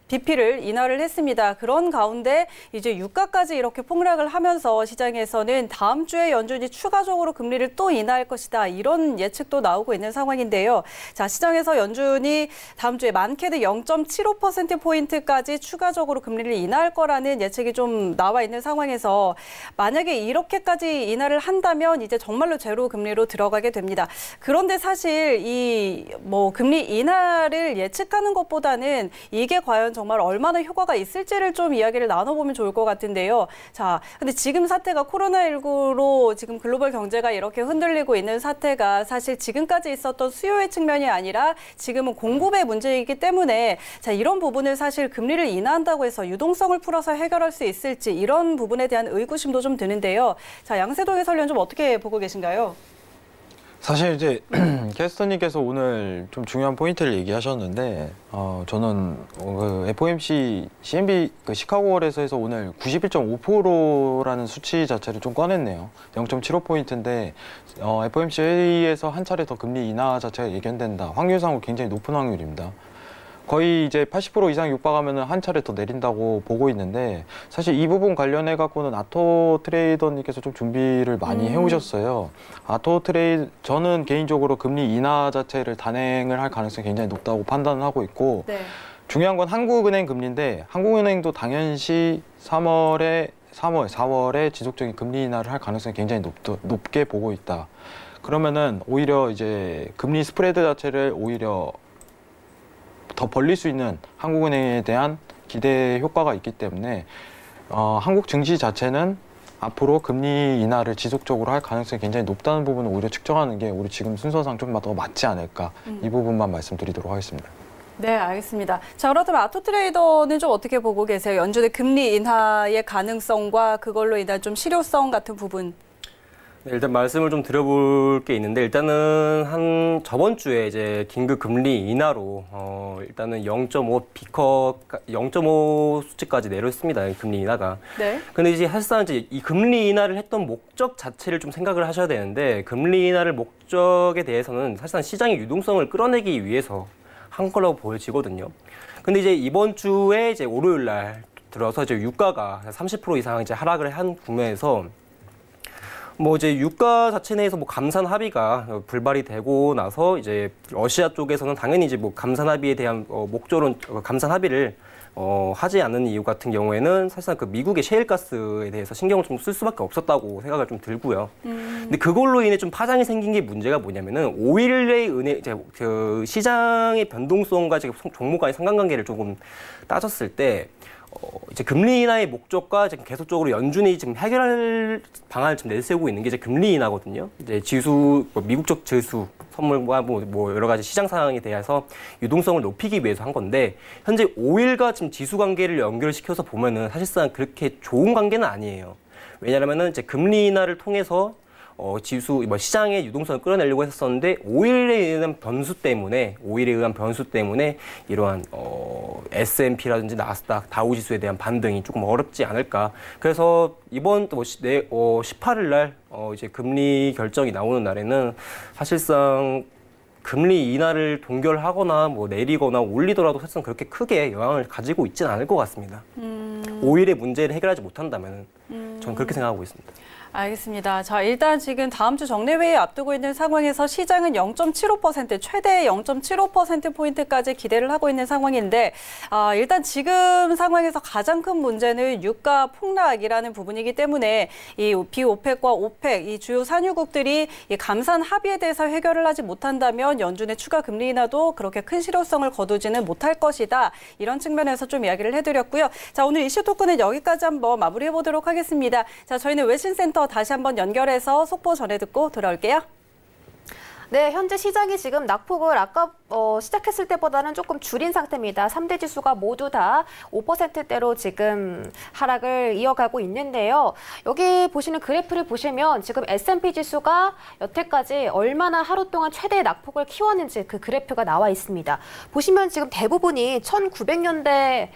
BP를 인하를 했습니다. 그런 가운데 이제 유가까지 이렇게 폭락을 하면서 시장에서는 다음 주에 연준이 추가적으로 금리를 또 인하할 것이다. 이런 예측도 나오고 있는 상황인데요. 자, 시장에서 연준이 다음 주에 많게는 0.75%포인트까지 추가적으로 금리를 인하할 거라는 예측이 좀 나와 있는 상황에서 만약에 이렇게까지 인하를 한다면 이제 정말로 제로 금리로 들어가게 됩니다. 그런데 사실 이 금리 인하를 예측하는 것보다는 이게 과연 정말 얼마나 효과가 있을지를 좀 이야기를 나눠보면 좋을 것 같은데요. 자, 근데 지금 사태가 코로나19로 지금 글로벌 경제가 이렇게 흔들리고 있는 사태가 사실 지금까지 있었던 수요의 측면이 아니라 지금은 공급의 문제이기 때문에 자, 이런 부분을 사실 금리를 인하한다고 해서 유동성을 풀어서 해결할 수 있을지 이런 부분에 대한 의구심도 좀 드는데요. 자, 양세동 해설위원 좀 어떻게 보고 계신가요? 사실 이제 캐스터님께서 오늘 좀 중요한 포인트를 얘기하셨는데 저는 그 FOMC CMB 그 시카고월에서 해서 오늘 91.5%라는 수치 자체를 좀 꺼냈네요. 0.75포인트인데 FOMC 회의에서 한 차례 더 금리 인하 자체가 예견된다. 확률상으로 굉장히 높은 확률입니다. 거의 이제 80% 이상 육박하면 한 차례 더 내린다고 보고 있는데 사실 이 부분 관련해 갖고는 아토 트레이더님께서 좀 준비를 많이 해오셨어요. 저는 개인적으로 금리 인하 자체를 단행을 할 가능성이 굉장히 높다고 판단을 하고 있고 네. 중요한 건 한국은행 금리인데 한국은행도 당연시 4월에 지속적인 금리 인하를 할 가능성이 굉장히 높게 보고 있다. 그러면은 오히려 이제 금리 스프레드 자체를 오히려 더 벌릴 수 있는 한국은행에 대한 기대 효과가 있기 때문에 한국 증시 자체는 앞으로 금리 인하를 지속적으로 할 가능성이 굉장히 높다는 부분을 오히려 측정하는 게 우리 지금 순서상 좀 더 맞지 않을까 이 부분만 말씀드리도록 하겠습니다. 네, 알겠습니다. 자, 그렇다면 아토 트레이더는 좀 어떻게 보고 계세요? 연준의 금리 인하의 가능성과 그걸로 인한 좀 실효성 같은 부분. 네, 일단 말씀을 좀 드려볼 게 있는데 일단은 저번 주에 이제 긴급 금리 인하로 일단은 0.5 수치까지 내렸습니다. 금리 인하가. 네. 근데 이제 사실상 이제 이 금리 인하를 했던 목적 자체를 좀 생각을 하셔야 되는데 금리 인하를 목적에 대해서는 사실상 시장의 유동성을 끌어내기 위해서 한 거라고 보여지거든요. 근데 이제 이번 주에 이제 월요일 날 들어서 이제 유가가 30% 이상 이제 하락을 한 국면에서 뭐 이제 유가 자체 내에서 뭐 감산 합의가 불발이 되고 나서 이제 러시아 쪽에서는 당연히 이제 뭐 감산 합의에 대한 목조론 감산 합의를 하지 않는 이유 같은 경우에는 사실상 그 미국의 셰일가스에 대해서 신경을 좀 쓸 수밖에 없었다고 생각을 좀 들고요. 근데 그걸로 인해 좀 파장이 생긴 게 문제가 뭐냐면은 오일의 이제 그 시장의 변동성과 지금 종목 간의 상관관계를 조금 따졌을 때 이제 금리 인하의 목적과 지금 계속적으로 연준이 지금 해결할 방안을 지금 내세우고 있는 게 이제 금리 인하거든요. 이제 지수, 미국적 지수 선물과 뭐 여러 가지 시장 상황에 대해서 유동성을 높이기 위해서 한 건데 현재 오일과 지금 지수 관계를 연결시켜서 보면은 사실상 그렇게 좋은 관계는 아니에요. 왜냐하면은 이제 금리 인하를 통해서 지수, 뭐 시장의 유동성을 끌어내려고 했었는데 오일에 의한 변수 때문에 이러한 S&P라든지 나스닥, 다우지수에 대한 반등이 조금 어렵지 않을까. 그래서 이번 18일 날 이제 금리 결정이 나오는 날에는 사실상 금리 인하를 동결하거나 뭐 내리거나 올리더라도 사실상 그렇게 크게 영향을 가지고 있지는 않을 것 같습니다. 오일의 문제를 해결하지 못한다면 저는 그렇게 생각하고 있습니다. 알겠습니다. 자, 일단 지금 다음 주 정례회의 앞두고 있는 상황에서 시장은 0.75%, 최대 0.75%포인트까지 기대를 하고 있는 상황인데, 일단 지금 상황에서 가장 큰 문제는 유가 폭락이라는 부분이기 때문에 이 비오펙과 오펙, 이 주요 산유국들이 이 감산 합의에 대해서 해결을 하지 못한다면 연준의 추가 금리 인하도 그렇게 큰 실효성을 거두지는 못할 것이다. 이런 측면에서 좀 이야기를 해드렸고요. 자, 오늘 이슈 토크는 여기까지 한번 마무리해보도록 하겠습니다. 자, 저희는 외신센터 다시 한번 연결해서 속보 전해 듣고 돌아올게요. 네, 현재 시장이 지금 낙폭을 아까 시작했을 때보다는 조금 줄인 상태입니다. 3대 지수가 모두 다 5%대로 지금 하락을 이어가고 있는데요. 여기 보시는 그래프를 보시면 지금 S&P 지수가 여태까지 얼마나 하루 동안 최대 낙폭을 키웠는지 그 그래프가 나와 있습니다. 보시면 지금 대부분이 1900년대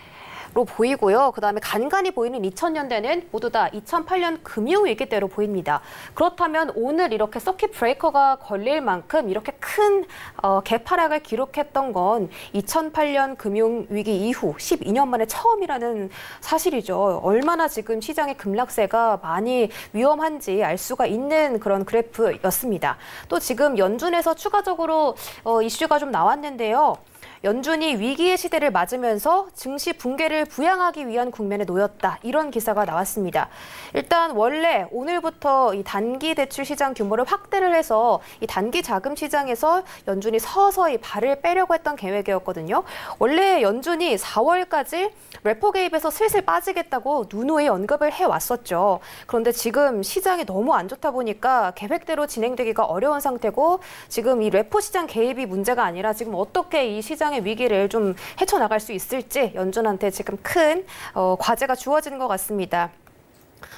로 보이고요. 그다음에 간간히 보이는 2000년대는 모두 다 2008년 금융위기 때로 보입니다. 그렇다면 오늘 이렇게 서킷 브레이커가 걸릴 만큼 이렇게 큰 갭 하락을 기록했던 건 2008년 금융위기 이후 12년 만에 처음이라는 사실이죠. 얼마나 지금 시장의 급락세가 많이 위험한지 알 수가 있는 그런 그래프였습니다. 또 지금 연준에서 추가적으로 이슈가 좀 나왔는데요. 연준이 위기의 시대를 맞으면서 증시 붕괴를 부양하기 위한 국면에 놓였다. 이런 기사가 나왔습니다. 일단 원래 오늘부터 이 단기 대출 시장 규모를 확대를 해서 이 단기 자금 시장에서 연준이 서서히 발을 빼려고 했던 계획이었거든요. 원래 연준이 4월까지 레포 개입에서 슬슬 빠지겠다고 누누이 언급을 해왔었죠. 그런데 지금 시장이 너무 안 좋다 보니까 계획대로 진행되기가 어려운 상태고 지금 이 레포 시장 개입이 문제가 아니라 지금 어떻게 이 시장의 위기를 좀 헤쳐나갈 수 있을지 연준한테 지금 큰 과제가 주어지는 것 같습니다.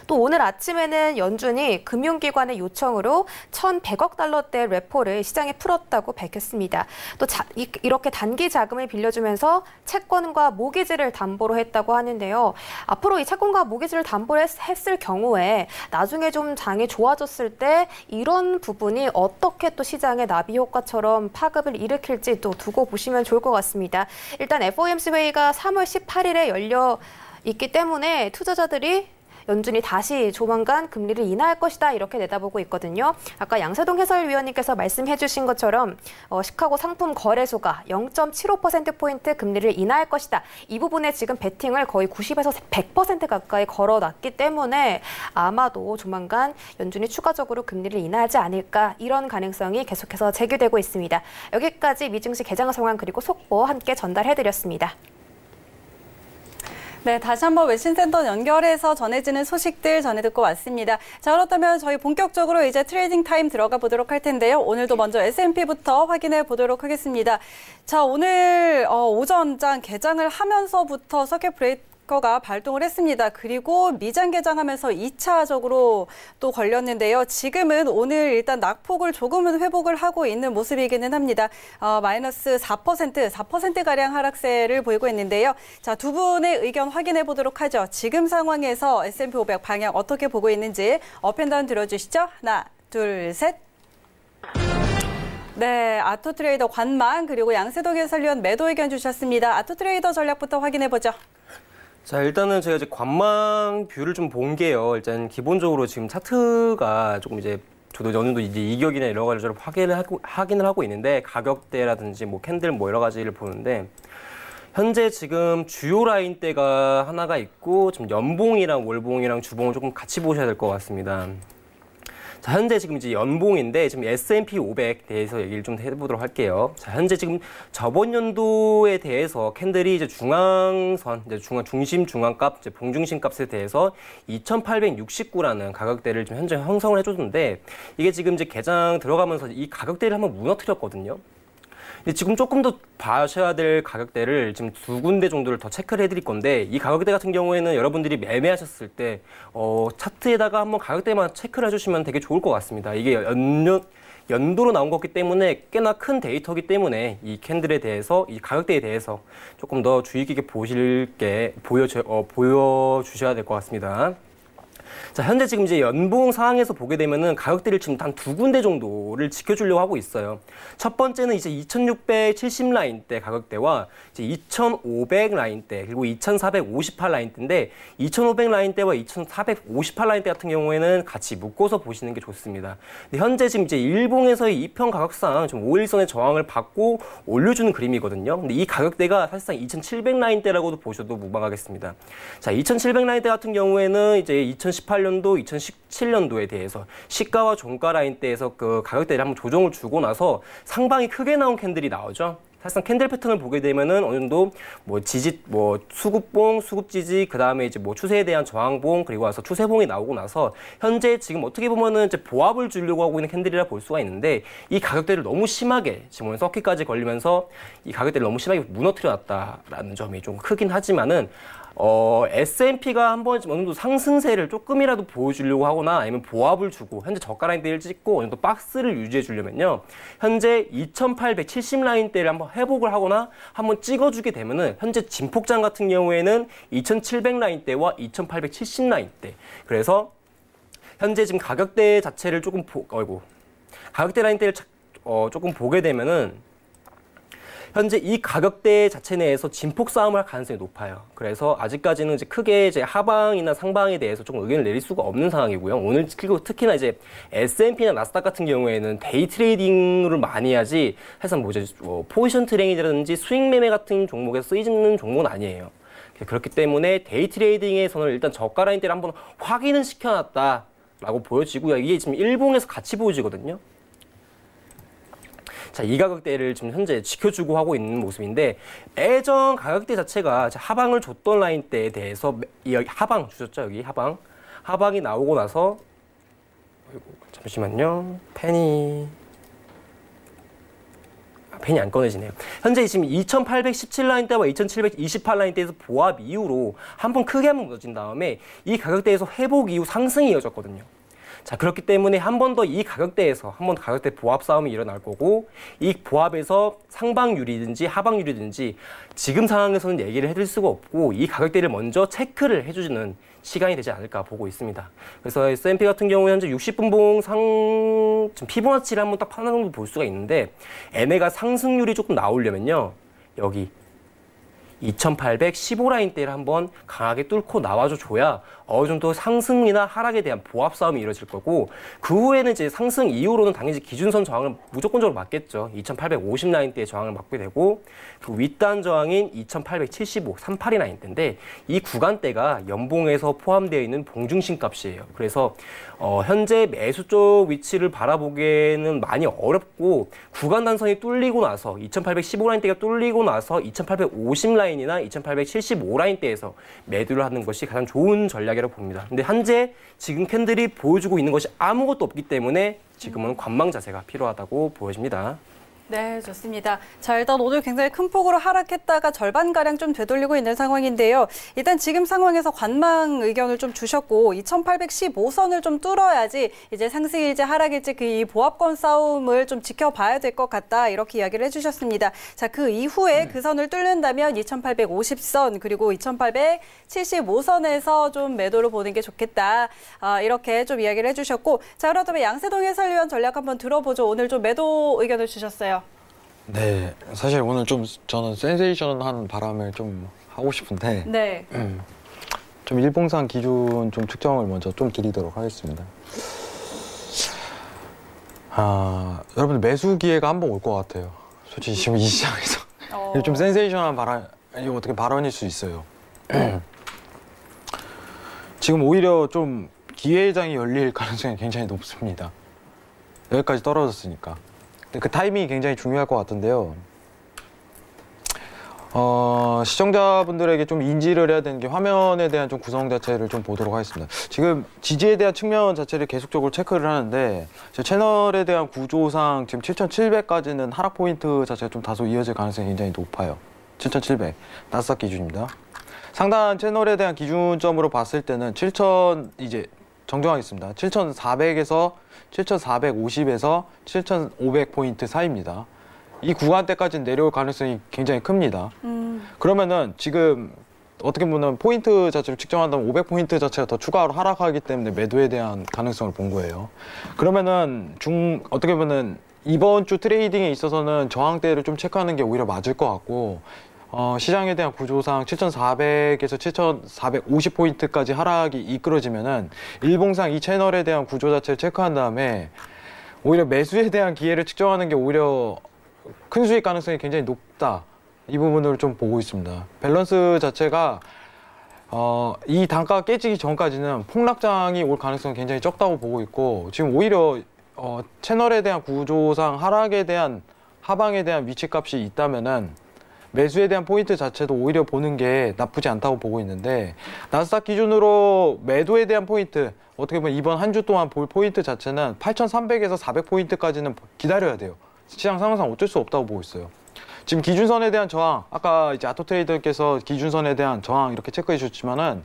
또 오늘 아침에는 연준이 금융기관의 요청으로 1,100억 달러대 레포를 시장에 풀었다고 밝혔습니다. 또 이렇게 단기 자금을 빌려주면서 채권과 모기지를 담보로 했다고 하는데요. 앞으로 이 채권과 모기지를 담보로 했을 경우에 나중에 좀 장이 좋아졌을 때 이런 부분이 어떻게 또 시장의 나비 효과처럼 파급을 일으킬지 또 두고 보시면 좋을 것 같습니다. 일단 FOMC 회의가 3월 18일에 열려 있기 때문에 투자자들이 연준이 다시 조만간 금리를 인하할 것이다 이렇게 내다보고 있거든요. 아까 양세동 해설위원님께서 말씀해 주신 것처럼 시카고 상품 거래소가 0.75%포인트 금리를 인하할 것이다. 이 부분에 지금 베팅을 거의 90에서 100% 가까이 걸어놨기 때문에 아마도 조만간 연준이 추가적으로 금리를 인하하지 않을까 이런 가능성이 계속해서 제기되고 있습니다. 여기까지 미증시 개장 상황 그리고 속보 함께 전달해드렸습니다. 네, 다시 한번 외신센터 연결해서 전해지는 소식들 전해 듣고 왔습니다. 자, 그렇다면 저희 본격적으로 이제 트레이딩 타임 들어가 보도록 할 텐데요. 오늘도 먼저 S&P부터 확인해 보도록 하겠습니다. 자, 오늘 오전장 개장을 하면서부터 서킷 브레이커가 발동을 했습니다. 그리고 미장 개장하면서 2차적으로 또 걸렸는데요. 지금은 오늘 일단 낙폭을 조금은 회복을 하고 있는 모습이기는 합니다. 마이너스 4%가량 하락세를 보이고 있는데요. 자, 두 분의 의견 확인해 보도록 하죠. 지금 상황에서 S&P 500 방향 어떻게 보고 있는지 업앤다운 들어주시죠. 하나, 둘, 셋. 네, 아토트레이더 관망 그리고 양세동 해설위원 매도 의견 주셨습니다. 아토트레이더 전략부터 확인해 보죠. 자, 일단은 제가 이제 관망 뷰를 좀 본 게요. 일단 기본적으로 지금 차트가 조금 이제 저도 어느 정도 이제 이격이나 여러 가지를 확인을 하고 있는데 가격대라든지 뭐 캔들 뭐 여러 가지를 보는데 현재 지금 주요 라인대가 하나가 있고 지금 연봉이랑 월봉이랑 주봉을 조금 같이 보셔야 될 것 같습니다. 자, 현재 지금 이제 연봉인데 지금 S&P 500 대해서 얘기를 좀 해보도록 할게요. 자, 현재 지금 저번 연도에 대해서 캔들이 이제 중앙선, 이제 중심 중앙값, 이제 봉중심 값에 대해서 2,869라는 가격대를 지금 현재 형성을 해줬는데 이게 지금 이제 개장 들어가면서 이 가격대를 한번 무너뜨렸거든요. 근데 지금 조금 더 봐셔야 될 가격대를 지금 두 군데 정도를 더 체크를 해드릴 건데 이 가격대 같은 경우에는 여러분들이 매매하셨을 때 차트에다가 한번 가격대만 체크를 해주시면 되게 좋을 것 같습니다. 이게 연도로 나온 거기 때문에 꽤나 큰 데이터이기 때문에 이 캔들에 대해서 이 가격대에 대해서 조금 더 주의 깊게 보여주셔야 될 것 같습니다. 자, 현재 지금 이제 연봉 상황에서 보게 되면은 가격대를 지금 단 두 군데 정도를 지켜주려고 하고 있어요. 첫 번째는 이제 2,670 라인대 가격대와 이제 2,500 라인대 그리고 2,458 라인대인데 2,500 라인대와 2,458 라인대 같은 경우에는 같이 묶어서 보시는 게 좋습니다. 근데 현재 지금 이제 일봉에서의 이평 가격상 좀 5일선의 저항을 받고 올려주는 그림이거든요. 근데 이 가격대가 사실상 2,700 라인대라고도 보셔도 무방하겠습니다. 자, 2,700 라인대 같은 경우에는 이제 2018년도, 2017년도에 대해서 시가와 종가 라인대에서 그 가격대를 한번 조정을 주고 나서 상방이 크게 나온 캔들이 나오죠. 사실상 캔들 패턴을 보게 되면은 어느 정도 수급봉, 수급지지, 그 다음에 이제 추세에 대한 저항봉, 그리고 와서 추세봉이 나오고 나서 현재 지금 어떻게 보면은 이제 보합을 주려고 하고 있는 캔들이라 볼 수가 있는데 이 가격대를 너무 심하게 지금 오늘 서킷까지 걸리면서 이 가격대를 너무 심하게 무너뜨렸다라는 점이 좀 크긴 하지만은 S&P가 한번 어느 정도 상승세를 조금이라도 보여주려고 하거나 아니면 보합을 주고 현재 저가 라인대를 찍고 어느 정도 박스를 유지해 주려면요. 현재 2,870 라인대를 한번 회복을 하거나 한번 찍어주게 되면은 현재 진폭장 같은 경우에는 2,700 라인대와 2,870 라인대. 그래서 현재 지금 가격대 자체를 조금 가격대 라인대를 조금 보게 되면은 현재 이 가격대 자체 내에서 진폭 싸움을 할 가능성이 높아요. 그래서 아직까지는 이제 크게 이제 하방이나 상방에 대해서 조금 의견을 내릴 수가 없는 상황이고요. 오늘 그리고 특히나 이제 S&P나 나스닥 같은 경우에는 데이 트레이딩을 많이 하지 사실상 포지션 트레이딩이라든지 수익 매매 같은 종목에서 쓰이는 종목은 아니에요. 그렇기 때문에 데이 트레이딩에서는 일단 저가 라인대를 한번 확인은 시켜놨다라고 보여지고요. 이게 지금 일봉에서 같이 보여지거든요. 자, 이 가격대를 지금 현재 지켜주고 하고 있는 모습인데 예전 가격대 자체가 하방을 줬던 라인대에 대해서 이 하방 주셨죠? 여기 하방이 나오고 나서 잠시만요. 펜이 안 꺼내지네요. 현재 지금 2,817 라인대와 2,728 라인대에서 보합 이후로 한번 크게 무너진 다음에 이 가격대에서 회복 이후 상승이 이어졌거든요. 자, 그렇기 때문에 한 번 더 이 가격대에서 한 번 가격대 보합 싸움이 일어날 거고 이 보합에서 상방률이든지 하방률이든지 지금 상황에서는 얘기를 해드릴 수가 없고 이 가격대를 먼저 체크를 해주는 시간이 되지 않을까 보고 있습니다. 그래서 S&P 같은 경우에 현재 60분봉 지금 피보나치를 한번 딱 판단 정도 볼 수가 있는데 얘네가 상승률이 조금 나오려면요. 여기 2,815 라인대를 한번 강하게 뚫고 나와줘야 어느 정도 상승이나 하락에 대한 보합 싸움이 이루어질 거고 그 후에는 이제 상승 이후로는 당연히 기준선 저항을 무조건적으로 맞겠죠. 2,850 라인대의 저항을 맞게 되고 그 윗단 저항인 2,875, 38이 라인대인데 이 구간대가 연봉에서 포함되어 있는 봉중심 값이에요. 그래서 현재 매수 쪽 위치를 바라보기에는 많이 어렵고 구간 단선이 뚫리고 나서 2,815 라인대가 뚫리고 나서 2,850 라인이나 2,875 라인대에서 매도를 하는 것이 가장 좋은 전략이라고 봅니다. 근데 현재 지금 캔들이 보여주고 있는 것이 아무것도 없기 때문에 지금은 관망 자세가 필요하다고 보여집니다. 네, 좋습니다. 자, 일단 오늘 굉장히 큰 폭으로 하락했다가 절반가량 좀 되돌리고 있는 상황인데요. 일단 지금 상황에서 관망 의견을 좀 주셨고 2,815선을 좀 뚫어야지 이제 상승일지 하락일지 그 이 보합권 싸움을 좀 지켜봐야 될 것 같다 이렇게 이야기를 해주셨습니다. 자, 그 이후에 그 선을 뚫는다면 2,850선 그리고 2,875선에서 좀 매도를 보는 게 좋겠다. 이렇게 좀 이야기를 해주셨고 자, 그렇다면 양세동 해설위원 전략 한번 들어보죠. 오늘 좀 매도 의견을 주셨어요. 네, 사실 오늘 좀 저는 센세이션한 바람을 좀 하고 싶은데 네. 좀 일봉상 기준 좀 측정을 먼저 좀 드리도록 하겠습니다. 여러분들 매수 기회가 한 번 올 것 같아요. 솔직히 지금 이 시장에서 좀 센세이션한 발언일 수 있어요. 지금 오히려 좀 기회장이 열릴 가능성이 굉장히 높습니다. 여기까지 떨어졌으니까. 근데 그 타이밍이 굉장히 중요할 것 같은데요. 시청자분들에게 좀 인지를 해야 되는 게 화면에 대한 좀 구성 자체를 좀 보도록 하겠습니다. 지금 지지에 대한 측면 자체를 계속적으로 체크를 하는데 제 채널에 대한 구조상 지금 7,700까지는 하락 포인트 자체가 좀 다소 이어질 가능성이 굉장히 높아요. 7,700 나스닥 기준입니다. 상단 채널에 대한 기준점으로 봤을 때는 7,000 이제 정정하겠습니다. 7,400에서 7,450에서 7,500포인트 사이입니다. 이 구간대까지는 내려올 가능성이 굉장히 큽니다. 그러면은 지금 어떻게 보면 포인트 자체를 측정한다면 500포인트 자체가 더 추가로 하락하기 때문에 매도에 대한 가능성을 본 거예요. 그러면은 어떻게 보면은 이번 주 트레이딩에 있어서는 저항대를 좀 체크하는 게 오히려 맞을 것 같고 시장에 대한 구조상 7,400에서 7,450포인트까지 하락이 이끌어지면은 일봉상 이 채널에 대한 구조 자체를 체크한 다음에 오히려 매수에 대한 기회를 측정하는 게 오히려 큰 수익 가능성이 굉장히 높다. 이 부분을 좀 보고 있습니다. 밸런스 자체가 이 단가가 깨지기 전까지는 폭락장이 올 가능성이 굉장히 적다고 보고 있고 지금 오히려 채널에 대한 구조상 하방에 대한 위치값이 있다면은 매수에 대한 포인트 자체도 오히려 보는 게 나쁘지 않다고 보고 있는데 나스닥 기준으로 매도에 대한 포인트 어떻게 보면 이번 한 주 동안 볼 포인트 자체는 8,300에서 400포인트까지는 기다려야 돼요. 시장 상황상 어쩔 수 없다고 보고 있어요. 지금 기준선에 대한 저항, 아까 이제 아토트레이더께서 기준선에 대한 저항 이렇게 체크해 주셨지만은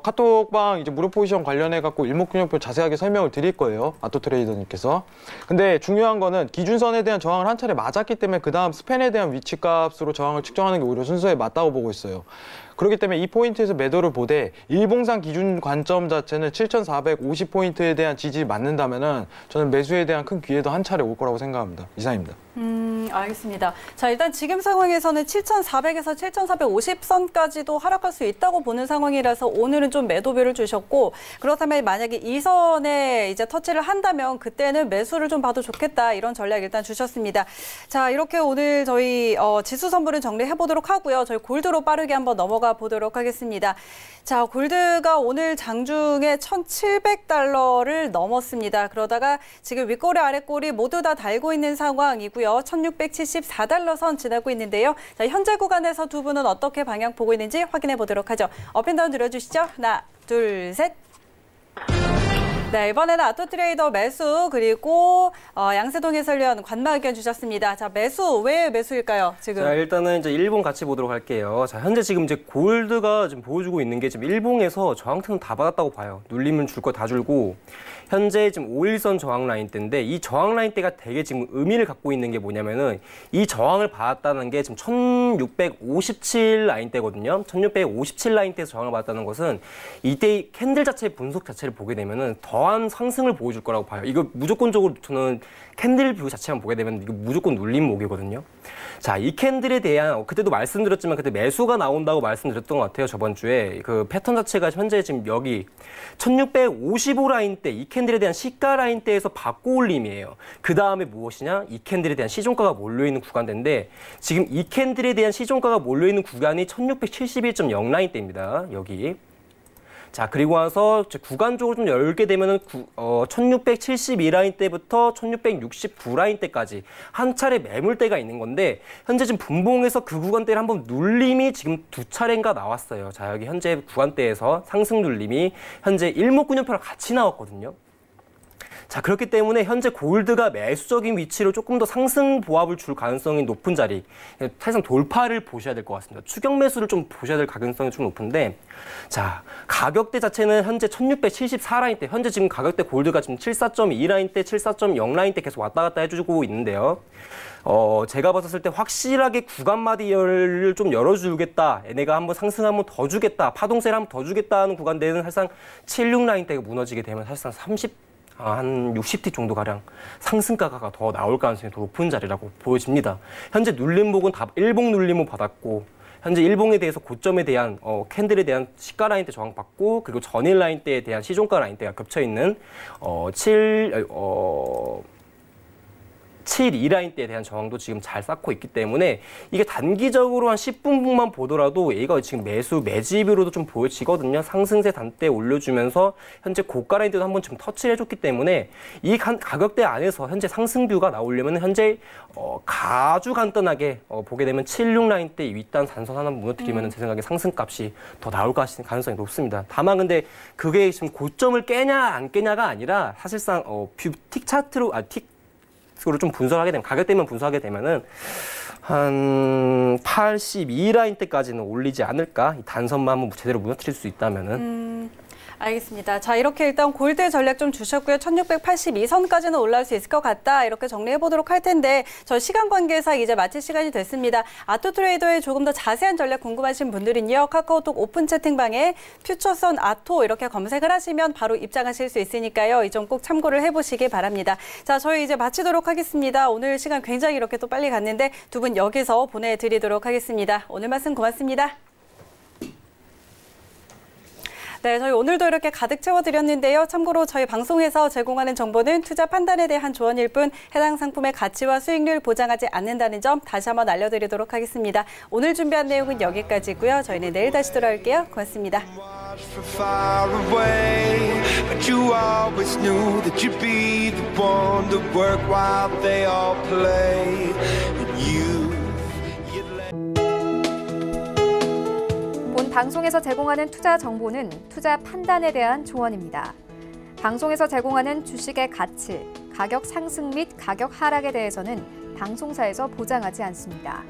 카톡방 이제 무료 포지션 관련해 갖고 일목균형표 자세하게 설명을 드릴 거예요. 아토트레이더님께서. 근데 중요한 거는 기준선에 대한 저항을 한 차례 맞았기 때문에 그 다음 스팬에 대한 위치값으로 저항을 측정하는 게 오히려 순서에 맞다고 보고 있어요. 그렇기 때문에 이 포인트에서 매도를 보되 일봉상 기준 관점 자체는 7,450포인트에 대한 지지 맞는다면은 저는 매수에 대한 큰 기회도 한 차례 올 거라고 생각합니다. 이상입니다. 알겠습니다. 자, 일단 지금 상황에서는 7,400에서 7,450선까지도 하락할 수 있다고 보는 상황이라서 오늘은 좀 매도비를 주셨고 그렇다면 만약에 이 선에 이제 터치를 한다면 그때는 매수를 좀 봐도 좋겠다 이런 전략 일단 주셨습니다. 자, 이렇게 오늘 저희 지수 선물은 정리해 보도록 하고요. 저희 골드로 빠르게 한번 넘어가 보도록 하겠습니다. 자, 골드가 오늘 장중에 1,700달러를 넘었습니다. 그러다가 지금 윗꼬리 아랫꼬리 모두 다 달고 있는 상황이고요. 1,674달러 선 지나고 있는데요. 자, 현재 구간에서 두 분은 어떻게 방향 보고 있는지 확인해 보도록 하죠. 업앤다운 들어주시죠. 하나, 둘, 셋. 네, 이번에는 아토트레이더 매수 그리고 양세동 해설위원 관마 의견 주셨습니다. 자, 매수 왜 매수일까요? 지금. 자, 일단은 이제 일봉 같이 보도록 할게요. 자, 현재 지금 이제 골드가 지금 보여주고 있는 게 지금 일봉에서 저항트는 다 받았다고 봐요. 눌리면 줄 거 다 줄고 현재 지금 5일선 저항 라인대인데 이 저항 라인대가 되게 지금 의미를 갖고 있는 게 뭐냐면은 이 저항을 받았다는 게 지금 1657 라인대거든요. 1657 라인대에서 저항을 받았다는 것은 이때 캔들 자체의 분석 자체를 보게 되면은 더한 상승을 보여줄 거라고 봐요. 이거 무조건적으로 저는 캔들 뷰 자체만 보게 되면 이거 무조건 눌림목이거든요. 자, 이 캔들에 대한 그때도 말씀드렸지만 그때 매수가 나온다고 말씀드렸던 것 같아요. 저번 주에 그 패턴 자체가 현재 지금 여기 1655 라인대 이 캔들에 대한 시가 라인대에서 받고 올림이에요. 그 다음에 무엇이냐? 이 캔들에 대한 시종가가 몰려있는 구간대인데 지금 이 캔들에 대한 시종가가 몰려있는 구간이 1671.0 라인대입니다. 여기. 자, 그리고 와서 구간적으로 좀 열게 되면은 1672라인 때부터 1669라인 때까지 한 차례 매물대가 있는 건데 현재 지금 분봉에서 그 구간대를 한번 눌림이 지금 두 차례인가 나왔어요. 자, 여기 현재 구간대에서 상승 눌림이 현재 일목균형표랑 같이 나왔거든요. 자, 그렇기 때문에 현재 골드가 매수적인 위치로 조금 더 상승 보합을 줄 가능성이 높은 자리, 사실상 돌파를 보셔야 될 것 같습니다. 추격 매수를 좀 보셔야 될 가능성이 좀 높은데, 자, 가격대 자체는 현재 1674라인대, 현재 지금 가격대 골드가 지금 74.2라인대, 74.0라인대 계속 왔다 갔다 해주고 있는데요. 제가 봤을 때 확실하게 구간마디를 좀 열어주겠다, 얘네가 한번 상승 한번 더 주겠다, 파동세를 한번 더 주겠다 하는 구간대는 사실상 76라인대가 무너지게 되면 사실상 한 60티 정도가량 상승가가 더 나올 가능성이 더 높은 자리라고 보여집니다. 현재 눌림목은 다 일봉 눌림목 받았고 현재 일봉에 대해서 고점에 대한 캔들에 대한 시가 라인대 저항받고 그리고 전일 라인대에 대한 시종가 라인대가 겹쳐 있는 7.2 라인대에 대한 저항도 지금 잘 쌓고 있기 때문에 이게 단기적으로 한 10분만 보더라도 얘가 지금 매집으로도 좀 보여지거든요. 상승세 단대 올려주면서 현재 고가 라인대도 한번 좀 터치를 해줬기 때문에 이 가격대 안에서 현재 상승뷰가 나오려면 현재 아주 간단하게 보게 되면 76 라인대 윗단 단선 하나 무너뜨리면 제 생각에 상승값이 더 나올 가능성이 높습니다. 다만 근데 그게 지금 고점을 깨냐 안 깨냐가 아니라 사실상 틱 차트로 으로 좀 분석하게 되면 가격대만 분석하게 되면은 한 82 라인 때까지는 올리지 않을까? 이 단선만 한번 제대로 무너뜨릴 수 있다면은. 알겠습니다. 자, 이렇게 일단 골드 전략 좀 주셨고요. 1682선까지는 올라올 수 있을 것 같다. 이렇게 정리해 보도록 할 텐데 저 시간 관계상 이제 마칠 시간이 됐습니다. 아토트레이더의 조금 더 자세한 전략 궁금하신 분들은요. 카카오톡 오픈 채팅방에 퓨처선 아토 이렇게 검색을 하시면 바로 입장하실 수 있으니까요. 이 점 꼭 참고를 해보시기 바랍니다. 자, 저희 이제 마치도록 하겠습니다. 오늘 시간 굉장히 이렇게 또 빨리 갔는데 두 분 여기서 보내드리도록 하겠습니다. 오늘 말씀 고맙습니다. 네, 저희 오늘도 이렇게 가득 채워드렸는데요. 참고로 저희 방송에서 제공하는 정보는 투자 판단에 대한 조언일 뿐 해당 상품의 가치와 수익률 보장하지 않는다는 점 다시 한번 알려드리도록 하겠습니다. 오늘 준비한 내용은 여기까지고요. 저희는 내일 다시 돌아올게요. 고맙습니다. 본 방송에서 제공하는 투자 정보는 투자 판단에 대한 조언입니다. 방송에서 제공하는 주식의 가치, 가격 상승 및 가격 하락에 대해서는 방송사에서 보장하지 않습니다.